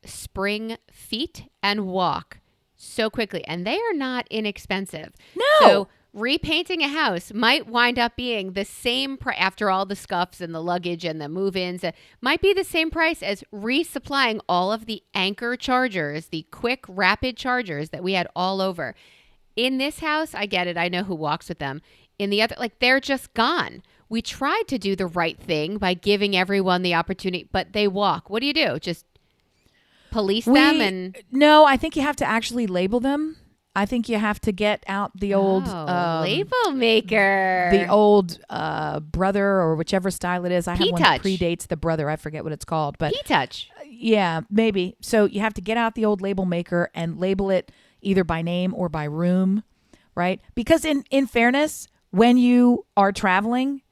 spring feet and walk so quickly, and they are not inexpensive. No. So repainting a house might wind up being the same after all the scuffs and the luggage and the move-ins, might be the same price as resupplying all of the Anchor chargers, the quick, rapid chargers that we had all over. In this house, I get it. I know who walks with them. In the other, like, they're just gone. We tried to do the right thing by giving everyone the opportunity, but they walk. What do you do? Just police them? And no, I think you have to actually label them. I think you have to get out the old label maker. the old brother or whichever style it is. I have one that P-Touch. predates the brother. I forget what it's called, but P-Touch. yeah, maybe. So you have to get out the old label maker and label it either by name or by room, right? Because in fairness, when you are traveling,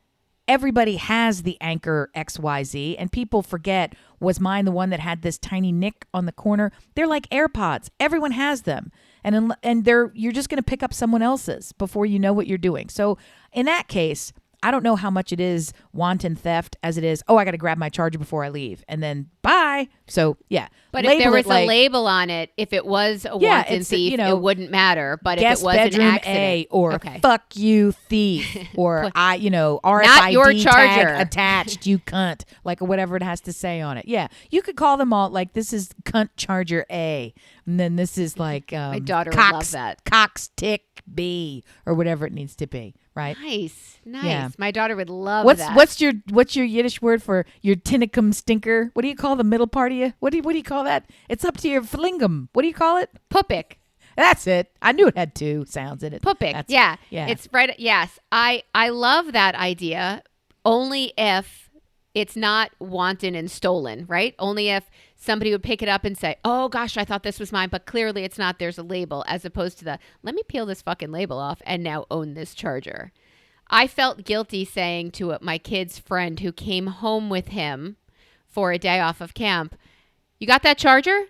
everybody has the Anchor XYZ, and people forget, was mine the one that had this tiny nick on the corner? They're like AirPods. Everyone has them. And you're just going to pick up someone else's before you know what you're doing. So in that case, I don't know how much it is wanton theft as it is, I got to grab my charger before I leave and then bye. So, yeah. But if there was a label on it, if it was a wanton thief, it wouldn't matter. But if it was an accident. A or fuck you thief or RFID not your charger tag attached, you cunt, like whatever it has to say on it. Yeah. You could call them all like this is cunt charger A. And then this is like my daughter would love that. Cox tick B or whatever it needs to be. Right. Nice. Yeah. My daughter would love that. What's your Yiddish word for your tinnicum stinker? What do you call the middle part of you? What do you call that? It's up to your flingum. What do you call it? Pupik. That's it. I knew it had two sounds in it. Pupik. Yeah. It's right. Yes. I love that idea. Only if it's not wanton and stolen, right? Only if somebody would pick it up and say, oh gosh, I thought this was mine, but clearly it's not. There's a label, as opposed to let me peel this fucking label off and now own this charger. I felt guilty saying to my kid's friend who came home with him for a day off of camp, you got that charger?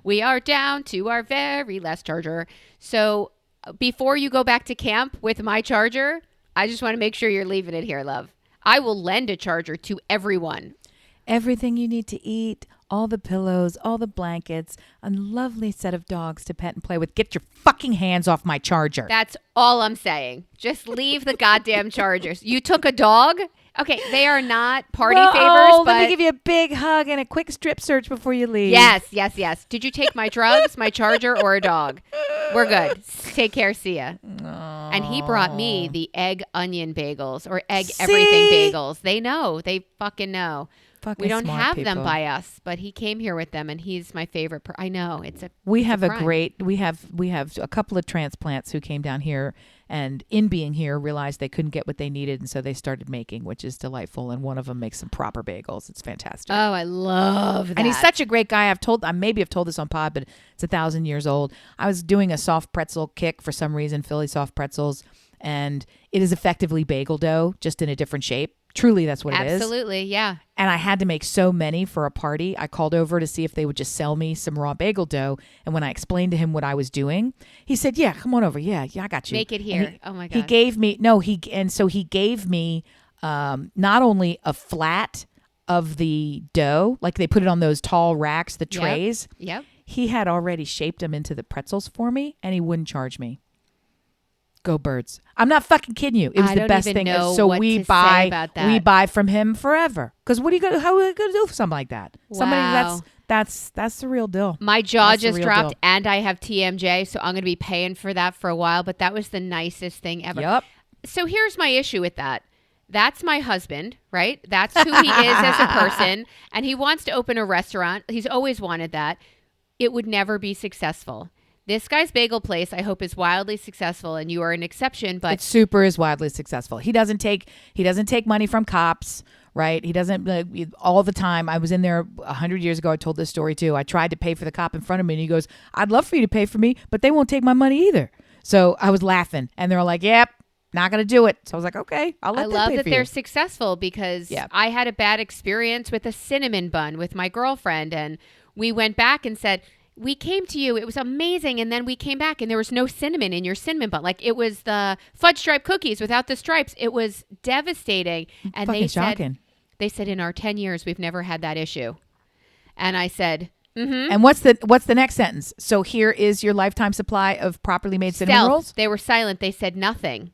We are down to our very last charger. So before you go back to camp with my charger, I just want to make sure you're leaving it here, love. I will lend a charger to everyone. Everything you need to eat, all the pillows, all the blankets, a lovely set of dogs to pet and play with. Get your fucking hands off my charger. That's all I'm saying. Just leave the goddamn chargers. You took a dog? Okay, they are not party favors, but let me give you a big hug and a quick strip search before you leave. Yes. Did you take my drugs, my charger, or a dog? We're good. Take care. See ya. Aww. And he brought me the egg onion bagels or egg everything bagels. They know. They fucking know. We don't have them by us, but he came here with them, and he's my favorite. I know we have a couple of transplants who came down here, and in being here realized they couldn't get what they needed, and so they started making, which is delightful. And one of them makes some proper bagels. It's fantastic. Oh, I love that. And he's such a great guy. I maybe have told this on pod, but it's 1,000 years old. I was doing a soft pretzel kick for some reason, Philly soft pretzels, and it is effectively bagel dough, just in a different shape. Truly, that's what it is. Absolutely, yeah. And I had to make so many for a party. I called over to see if they would just sell me some raw bagel dough. And when I explained to him what I was doing, he said, "Yeah, come on over. Yeah, I got you. Make it here." Oh my god. He gave me he gave me not only a flat of the dough, like they put it on those tall racks, the trays. Yep. He had already shaped them into the pretzels for me, and he wouldn't charge me. Go Birds. I'm not fucking kidding you. It was the best thing. So we buy from him forever. Because how are we going to do something like that? Wow. Somebody that's the real deal. My jaw just dropped, and I have TMJ, so I'm going to be paying for that for a while, but that was the nicest thing ever. Yep. So here's my issue with that. That's my husband, right? That's who he is as a person, and he wants to open a restaurant. He's always wanted that. It would never be successful. This guy's bagel place, I hope, is wildly successful, and you are an exception. But it is wildly successful. He doesn't take money from cops, right? He doesn't all the time. I was in there 100 years ago. I told this story too. I tried to pay for the cop in front of me, and he goes, "I'd love for you to pay for me, but they won't take my money either." So I was laughing, and they're like, "Yep, not gonna do it." So I was like, "Okay, I'll let them pay for you." I love that they're successful because I had a bad experience with a cinnamon bun with my girlfriend, and we went back and said, "We came to you. It was amazing." And then we came back and there was no cinnamon in your cinnamon bun. Like it was the fudge stripe cookies without the stripes. It was devastating. And shocking. They said in our 10 years, we've never had that issue. And I said, mm-hmm. And what's the next sentence? So here is your lifetime supply of properly made cinnamon rolls? They were silent. They said nothing.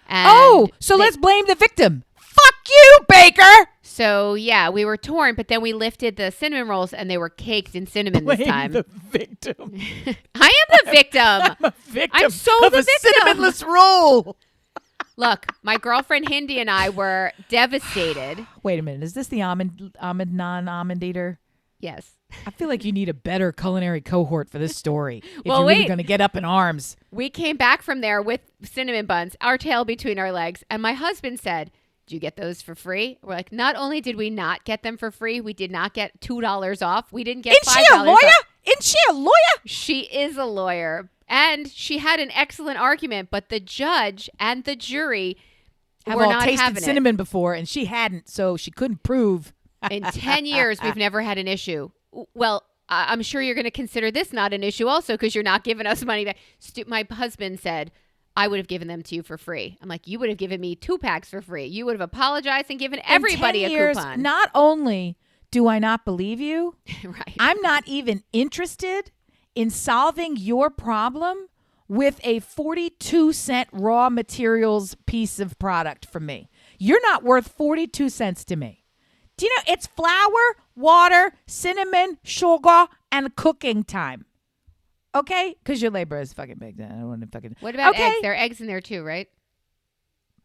And let's blame the victim. Fuck you, Baker. So, yeah, we were torn, but then we lifted the cinnamon rolls and they were caked in cinnamon this time. The victim. I am the victim. I'm a victim I'm so of the a victim. cinnamonless roll. Look, my girlfriend Hindi and I were devastated. Wait a minute. Is this the almond non-almond eater? Yes. I feel like you need a better culinary cohort for this story if Well, you're really wait. going to get up in arms. We came back from there with cinnamon buns, our tail between our legs. And my husband said, "Did you get those for free?" We're like, not only did we not get them for free, we did not get $2 off. We didn't get $5 Isn't she a lawyer? off. Isn't she a lawyer? She is a lawyer. And she had an excellent argument, but the judge and the jury Have were all not tasted having cinnamon before, and she hadn't, so she couldn't prove. it. In 10 years, we've never had an issue. Well, I'm sure you're going to consider this not an issue also because you're not giving us money back. My husband said, "I would have given them to you for free." I'm like, "You would have given me 2 packs for free. You would have apologized and given everybody In 10 a years, coupon." not only do I not believe you, Right. I'm not even interested in solving your problem with a 42-cent raw materials piece of product from me. You're not worth 42 cents to me. Do you know it's flour, water, cinnamon, sugar, and cooking time? Okay? Because your labor is fucking big. I don't want to fucking... What about okay. eggs? There are eggs in there too, right?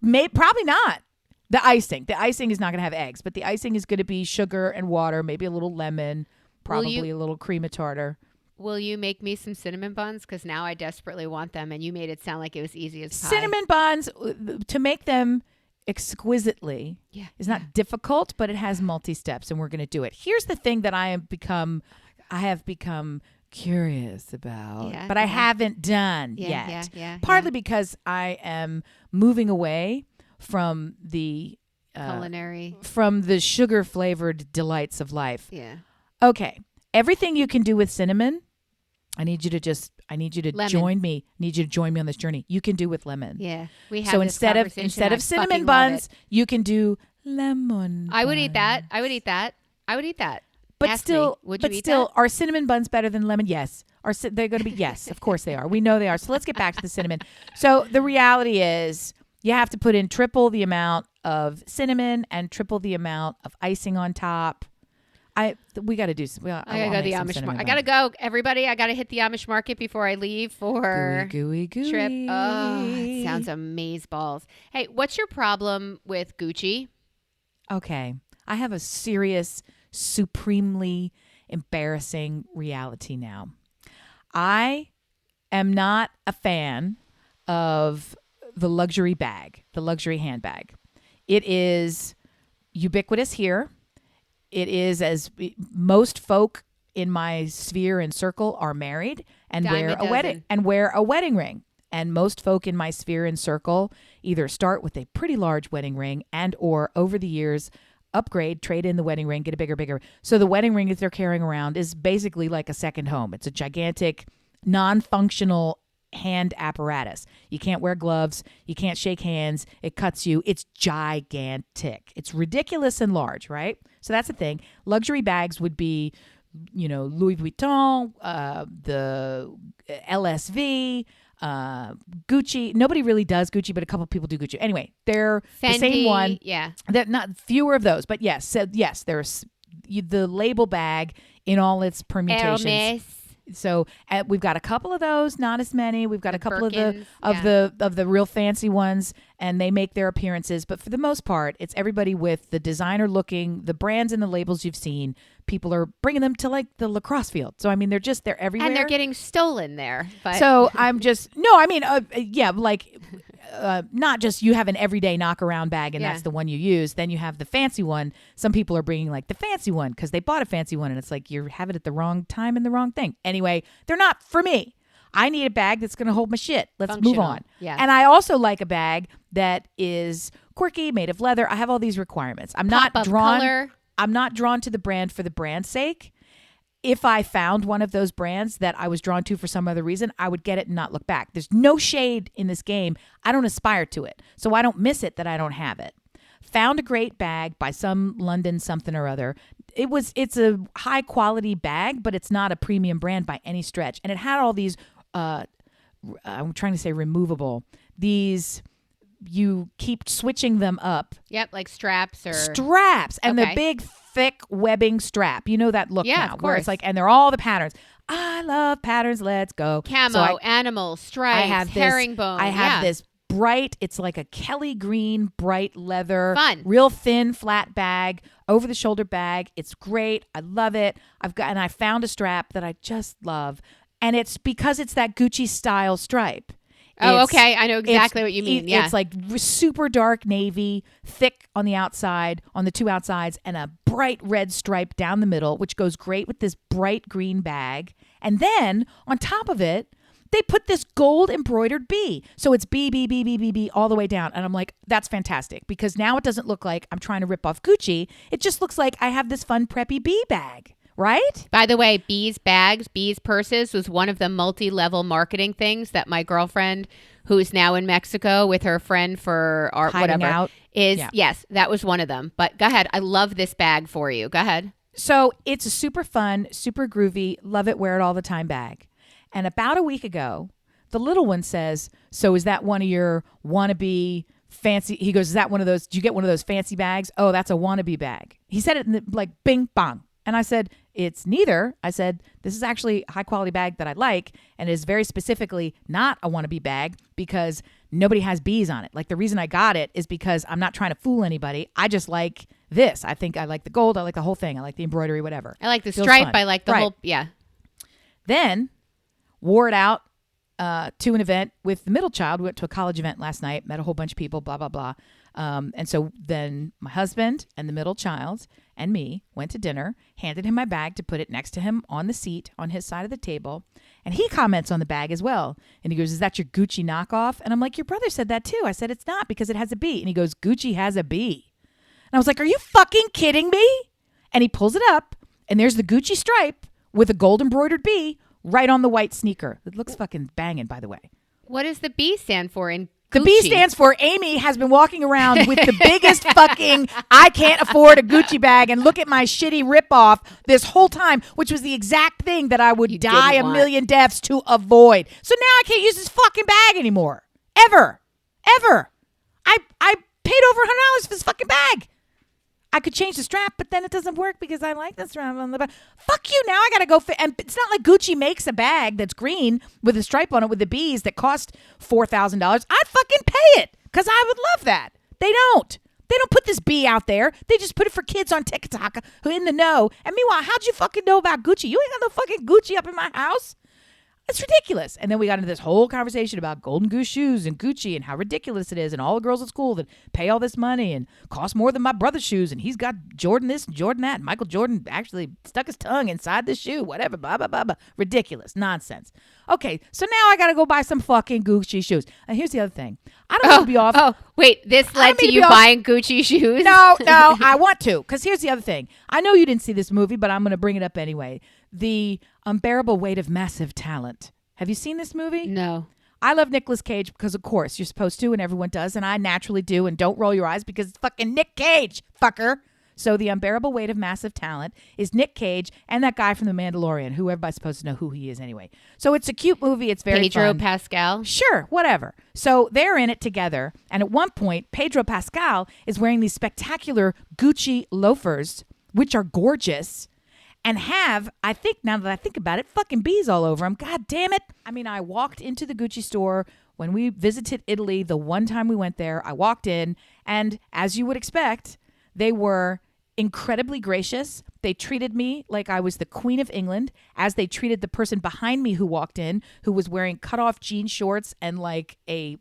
Probably not. The icing. The icing is not going to have eggs, but the icing is going to be sugar and water, maybe a little lemon, probably a little cream of tartar. Will you make me some cinnamon buns? Because now I desperately want them, and you made it sound like it was easy as pie. Cinnamon buns, to make them exquisitely is not difficult, but it has multi-steps, and we're going to do it. Here's the thing that I have become curious about, but I haven't done yet. Partly because I am moving away from the culinary, from the sugar-flavored delights of life. Yeah. Okay. Everything you can do with cinnamon, I need you to Lemon. join me. I need you to join me on this journey. You can do with lemon. Yeah. We have So this instead conversation, of cinnamon buns, you can do lemon. I would eat that. buns. I would eat that. I would eat that. But Ask still, me, would you eat still, that? are cinnamon buns better than lemon? Yes. They're going to be yes. Of course they are. We know they are. So let's get back to the cinnamon. So the reality is, you have to put in triple the amount of cinnamon and triple the amount of icing on top. We got to do some. I gotta go to the Amish market. I gotta go, everybody. I gotta hit the Amish market before I leave for gooey trip. Oh, it sounds amazeballs. Hey, what's your problem with Gucci? Okay, I have a serious, supremely embarrassing reality now. I am not a fan of the luxury bag, the luxury handbag. It is ubiquitous here. It is, as most folk in my sphere and circle are married and wear a wedding ring. And most folk in my sphere and circle either start with a pretty large wedding ring and or over the years upgrade, trade in the wedding ring, get a bigger. So the wedding ring that they're carrying around is basically like a second home. It's a gigantic, non-functional hand apparatus. You can't wear gloves. You can't shake hands. It cuts you. It's gigantic. It's ridiculous and large, right? So that's the thing. Luxury bags would be, Louis Vuitton, the LSV, Gucci. Nobody really does Gucci, but a couple people do Gucci. Anyway, they're Fendi, the same one. Yeah. They're not fewer of those, but yes. So yes, there's the label bag in all its permutations. Hermes. So we've got a couple of those, not as many. We've got a couple Birkins, of the real fancy ones, and they make their appearances. But for the most part, it's everybody with the designer looking, the brands and the labels you've seen. People are bringing them to like the lacrosse field. So I mean, they're everywhere, And they're getting stolen there. But so I'm just not just you have an everyday knock around bag and that's the one you use. Then you have the fancy one. Some people are bringing like the fancy one because they bought a fancy one and it's like you have it at the wrong time and the wrong thing. Anyway, they're not for me. I need a bag that's going to hold my shit. Let's move on. Yeah. And I also like a bag that is quirky, made of leather. I have all these requirements. I'm not drawn to the brand for the brand's sake. If I found one of those brands that I was drawn to for some other reason, I would get it and not look back. There's no shade in this game. I don't aspire to it. So I don't miss it that I don't have it. Found a great bag by some London something or other. It's a high quality bag, but it's not a premium brand by any stretch. And it had all these, I'm trying to say removable, you keep switching them up. Yep, like straps. And the big thick webbing strap. You know that look now. Of course. Where it's like, and they're all the patterns. I love patterns. Let's go. Camo, animal, stripes, herringbone. I have this bright. It's like a Kelly green, bright leather. Fun. Real thin, flat bag, over the shoulder bag. It's great. I love it. I found a strap that I just love. And it's because it's that Gucci style stripe. Oh, okay. I know exactly what you mean. Yeah. It's like super dark navy, thick on the outside, on the two outsides, and a bright red stripe down the middle, which goes great with this bright green bag. And then on top of it, they put this gold embroidered B. So it's B, B, B, B, B, B all the way down. And I'm like, that's fantastic, because now it doesn't look like I'm trying to rip off Gucci. It just looks like I have this fun preppy B bag. Right? By the way, Bees bags, Bees purses was one of the multi-level marketing things that my girlfriend, who's now in Mexico with her friend for art, Hiding whatever, out. Yes, that was one of them. But go ahead. I love this bag for you. Go ahead. So it's a super fun, super groovy, love it, wear it all the time bag. And about a week ago, the little one says, so is that one of your wannabe fancy? He goes, is that one of those, do you get one of those fancy bags? Oh, that's a wannabe bag. He said it in the, like bing bong. And I said, it's neither. I said, this is actually a high quality bag that I like, and it is very specifically not a wannabe bag because nobody has bees on it. Like, the reason I got it is because I'm not trying to fool anybody. I just like this. I think I like the gold. I like the whole thing. I like the embroidery, whatever. I like the Feels stripe. fun. I like the whole, yeah. Then wore it out to an event with the middle child. We went to a college event last night, met a whole bunch of people, blah, blah, blah. And so then my husband and the middle child and me went to dinner, handed him my bag to put it next to him on the seat on his side of the table. And he comments on the bag as well. And he goes, is that your Gucci knockoff? And I'm like, your brother said that too. I said, it's not, because it has a B. And he goes, Gucci has a B. And I was like, are you fucking kidding me? And he pulls it up, and there's the Gucci stripe with a gold embroidered B right on the white sneaker. It looks fucking banging, by the way. What does the B stand for in The Gucci? B stands for Amy has been walking around with the biggest fucking I can't afford a Gucci bag and look at my shitty ripoff this whole time, which was the exact thing that I would You die a didn't want. million deaths to avoid. So now I can't use this fucking bag anymore. Ever. I paid over $100 for this fucking bag. I could change the strap, but then it doesn't work because I like the strap on the back. Fuck you. Now I got to go. And it's not like Gucci makes a bag that's green with a stripe on it with the bees that cost $4,000. I'd fucking pay it because I would love that. They don't. They don't put this bee out there. They just put it for kids on TikTok who are in the know. And meanwhile, how'd you fucking know about Gucci? You ain't got no fucking Gucci up in my house. It's ridiculous. And then we got into this whole conversation about Golden Goose shoes and Gucci and how ridiculous it is, and all the girls at school that pay all this money and cost more than my brother's shoes, and he's got Jordan this and Jordan that, and Michael Jordan actually stuck his tongue inside the shoe, whatever, blah, blah, blah, blah. Ridiculous. Nonsense. Okay, so now I got to go buy some fucking Gucci shoes. And here's the other thing. I don't want to be off. Oh, wait. This led to you buying Gucci shoes? No, I want to. Because here's the other thing. I know you didn't see this movie, but I'm going to bring it up anyway. The Unbearable Weight of Massive Talent. Have you seen this movie? No. I love Nicolas Cage because, of course, you're supposed to, and everyone does, and I naturally do, and don't roll your eyes because it's fucking Nick Cage, fucker. So The Unbearable Weight of Massive Talent is Nick Cage and that guy from The Mandalorian, who everybody's supposed to know who he is anyway. So it's a cute movie. It's very Pedro fun. Pascal? Sure, whatever. So they're in it together, and at one point, Pedro Pascal is wearing these spectacular Gucci loafers, which are gorgeous, and have, I think, now that I think about it, fucking bees all over them. God damn it. I mean, I walked into the Gucci store when we visited Italy the one time we went there. I walked in, and as you would expect, they were incredibly gracious. They treated me like I was the Queen of England, as they treated the person behind me who walked in, who was wearing cut-off jean shorts and like a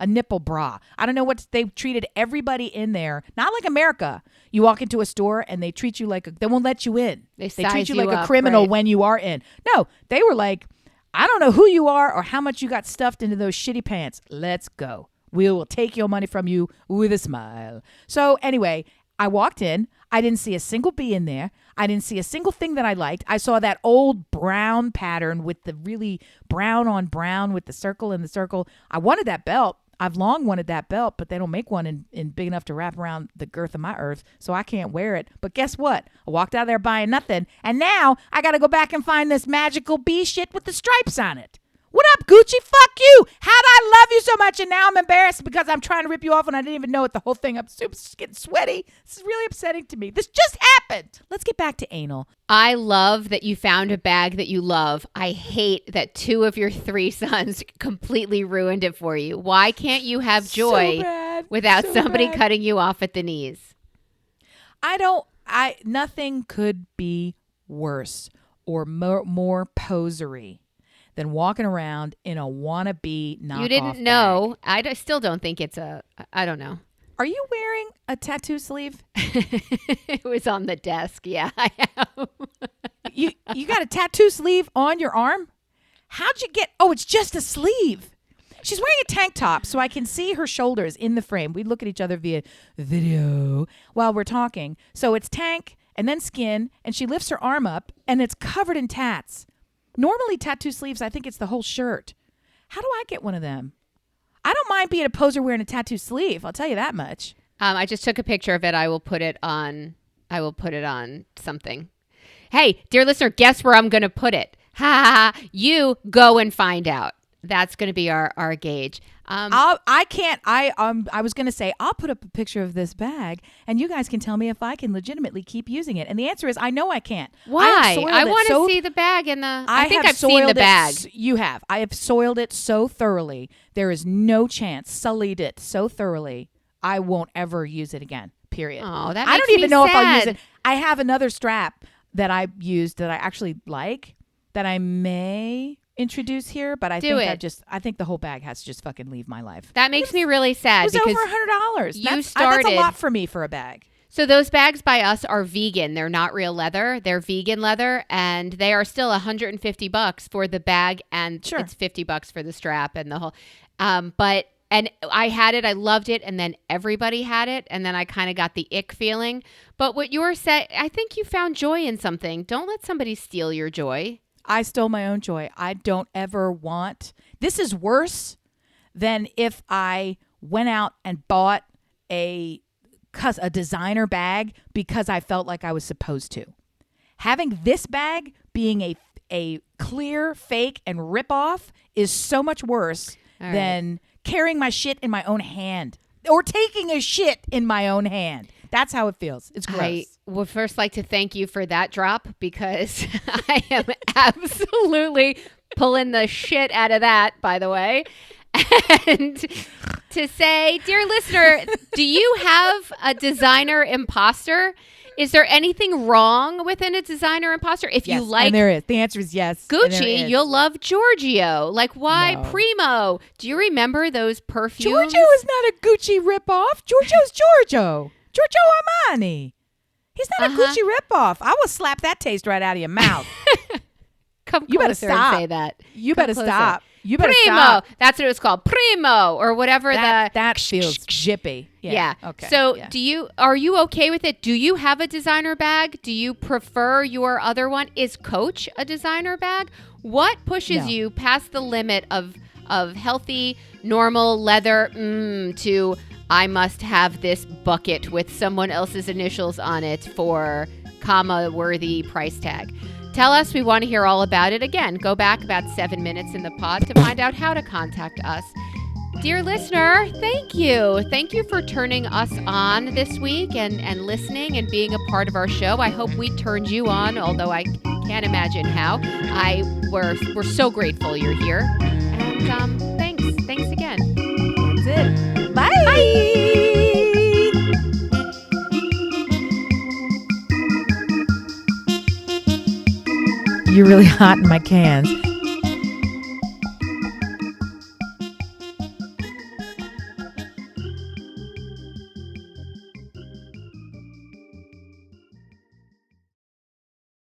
nipple bra. I don't know what they treated everybody in there. Not like America. You walk into a store and they treat you like they won't let you in. They treat you size like you a up, criminal right. when you are in. No, they were like, I don't know who you are or how much you got stuffed into those shitty pants. Let's go. We will take your money from you with a smile. So anyway, I walked in. I didn't see a single bee in there. I didn't see a single thing that I liked. I saw that old brown pattern with the really brown on brown with the circle in the circle. I wanted that belt. I've long wanted that belt, but they don't make one in big enough to wrap around the girth of my earth, so I can't wear it. But guess what? I walked out of there buying nothing, and now I got to go back and find this magical bee shit with the stripes on it. What up, Gucci? Fuck you. How'd I love you so much and now I'm embarrassed because I'm trying to rip you off and I didn't even know it. The whole thing, I'm super getting sweaty. This is really upsetting to me. This just happened. Let's get back to anal. I love that you found a bag that you love. I hate that 2 of your 3 sons completely ruined it for you. Why can't you have joy without somebody cutting you off at the knees? Nothing could be worse or more posery than walking around in a wannabe knockoff You didn't know. bag. I still don't think it's I don't know. Are you wearing a tattoo sleeve? It was on the desk. Yeah, I am. You got a tattoo sleeve on your arm? How'd you get? Oh, it's just a sleeve. She's wearing a tank top, so I can see her shoulders in the frame. We look at each other via video while we're talking. So it's tank and then skin, and she lifts her arm up, and it's covered in tats. Normally, tattoo sleeves, I think it's the whole shirt. How do I get one of them? I don't mind being a poser wearing a tattoo sleeve. I'll tell you that much. I just took a picture of it. I will put it on something. Hey, dear listener, guess where I'm going to put it? Ha ha ha. You go and find out. That's going to be our gauge. I was going to say, I'll put up a picture of this bag and you guys can tell me if I can legitimately keep using it. And the answer is, I know I can't. Why? I want to see the bag I think I've seen the bag. You have. I have soiled it so thoroughly. There is no chance. Sullied it so thoroughly. I won't ever use it again. Period. Oh, that makes I don't even know if I'll use sad. it. I have another strap that I used that I actually like that I may introduce here, but I think the whole bag has to just fucking leave my life. That makes me really sad it was because over $100. That's a lot for me for a bag. So those bags by us are vegan. They're not real leather. They're vegan leather, and they are still $150 for the bag, and it's $50 for the strap and the whole. And I had it. I loved it, and then everybody had it, and then I kind of got the ick feeling. But what you're saying, I think you found joy in something. Don't let somebody steal your joy. I stole my own joy. I don't ever want. This is worse than if I went out and bought a designer bag because I felt like I was supposed to. Having this bag being a clear fake and rip off is so much worse than carrying my shit in my own hand or taking a shit in my own hand. That's how it feels. It's gross. I would first like to thank you for that drop because I am absolutely pulling the shit out of that, by the way. And to say, dear listener, do you have a designer imposter? Is there anything wrong with a designer imposter? If you like, and there is. The answer is yes. Gucci, you'll love Giorgio. Like, why Primo? Do you remember those perfumes? Giorgio is not a Gucci ripoff. Giorgio's Giorgio. Giorgio Armani. He's not a Gucci ripoff. I will slap that taste right out of your mouth. Come you better closer stop. and say that. You better stop. You better Primo. stop. That's what it was called. Primo or whatever that feels jippy. Yeah. Okay. So are you okay with it? Do you have a designer bag? Do you prefer your other one? Is Coach a designer bag? What pushes you past the limit of healthy, normal leather to I must have this bucket with someone else's initials on it for comma-worthy price tag? Tell us. We want to hear all about it. Again, go back about 7 minutes in the pod to find out how to contact us. Dear listener, thank you. Thank you for turning us on this week and listening and being a part of our show. I hope we turned you on, although I can't imagine how. We're so grateful you're here. And thanks. Thanks again. That's it. Bye. You're really hot in my cans.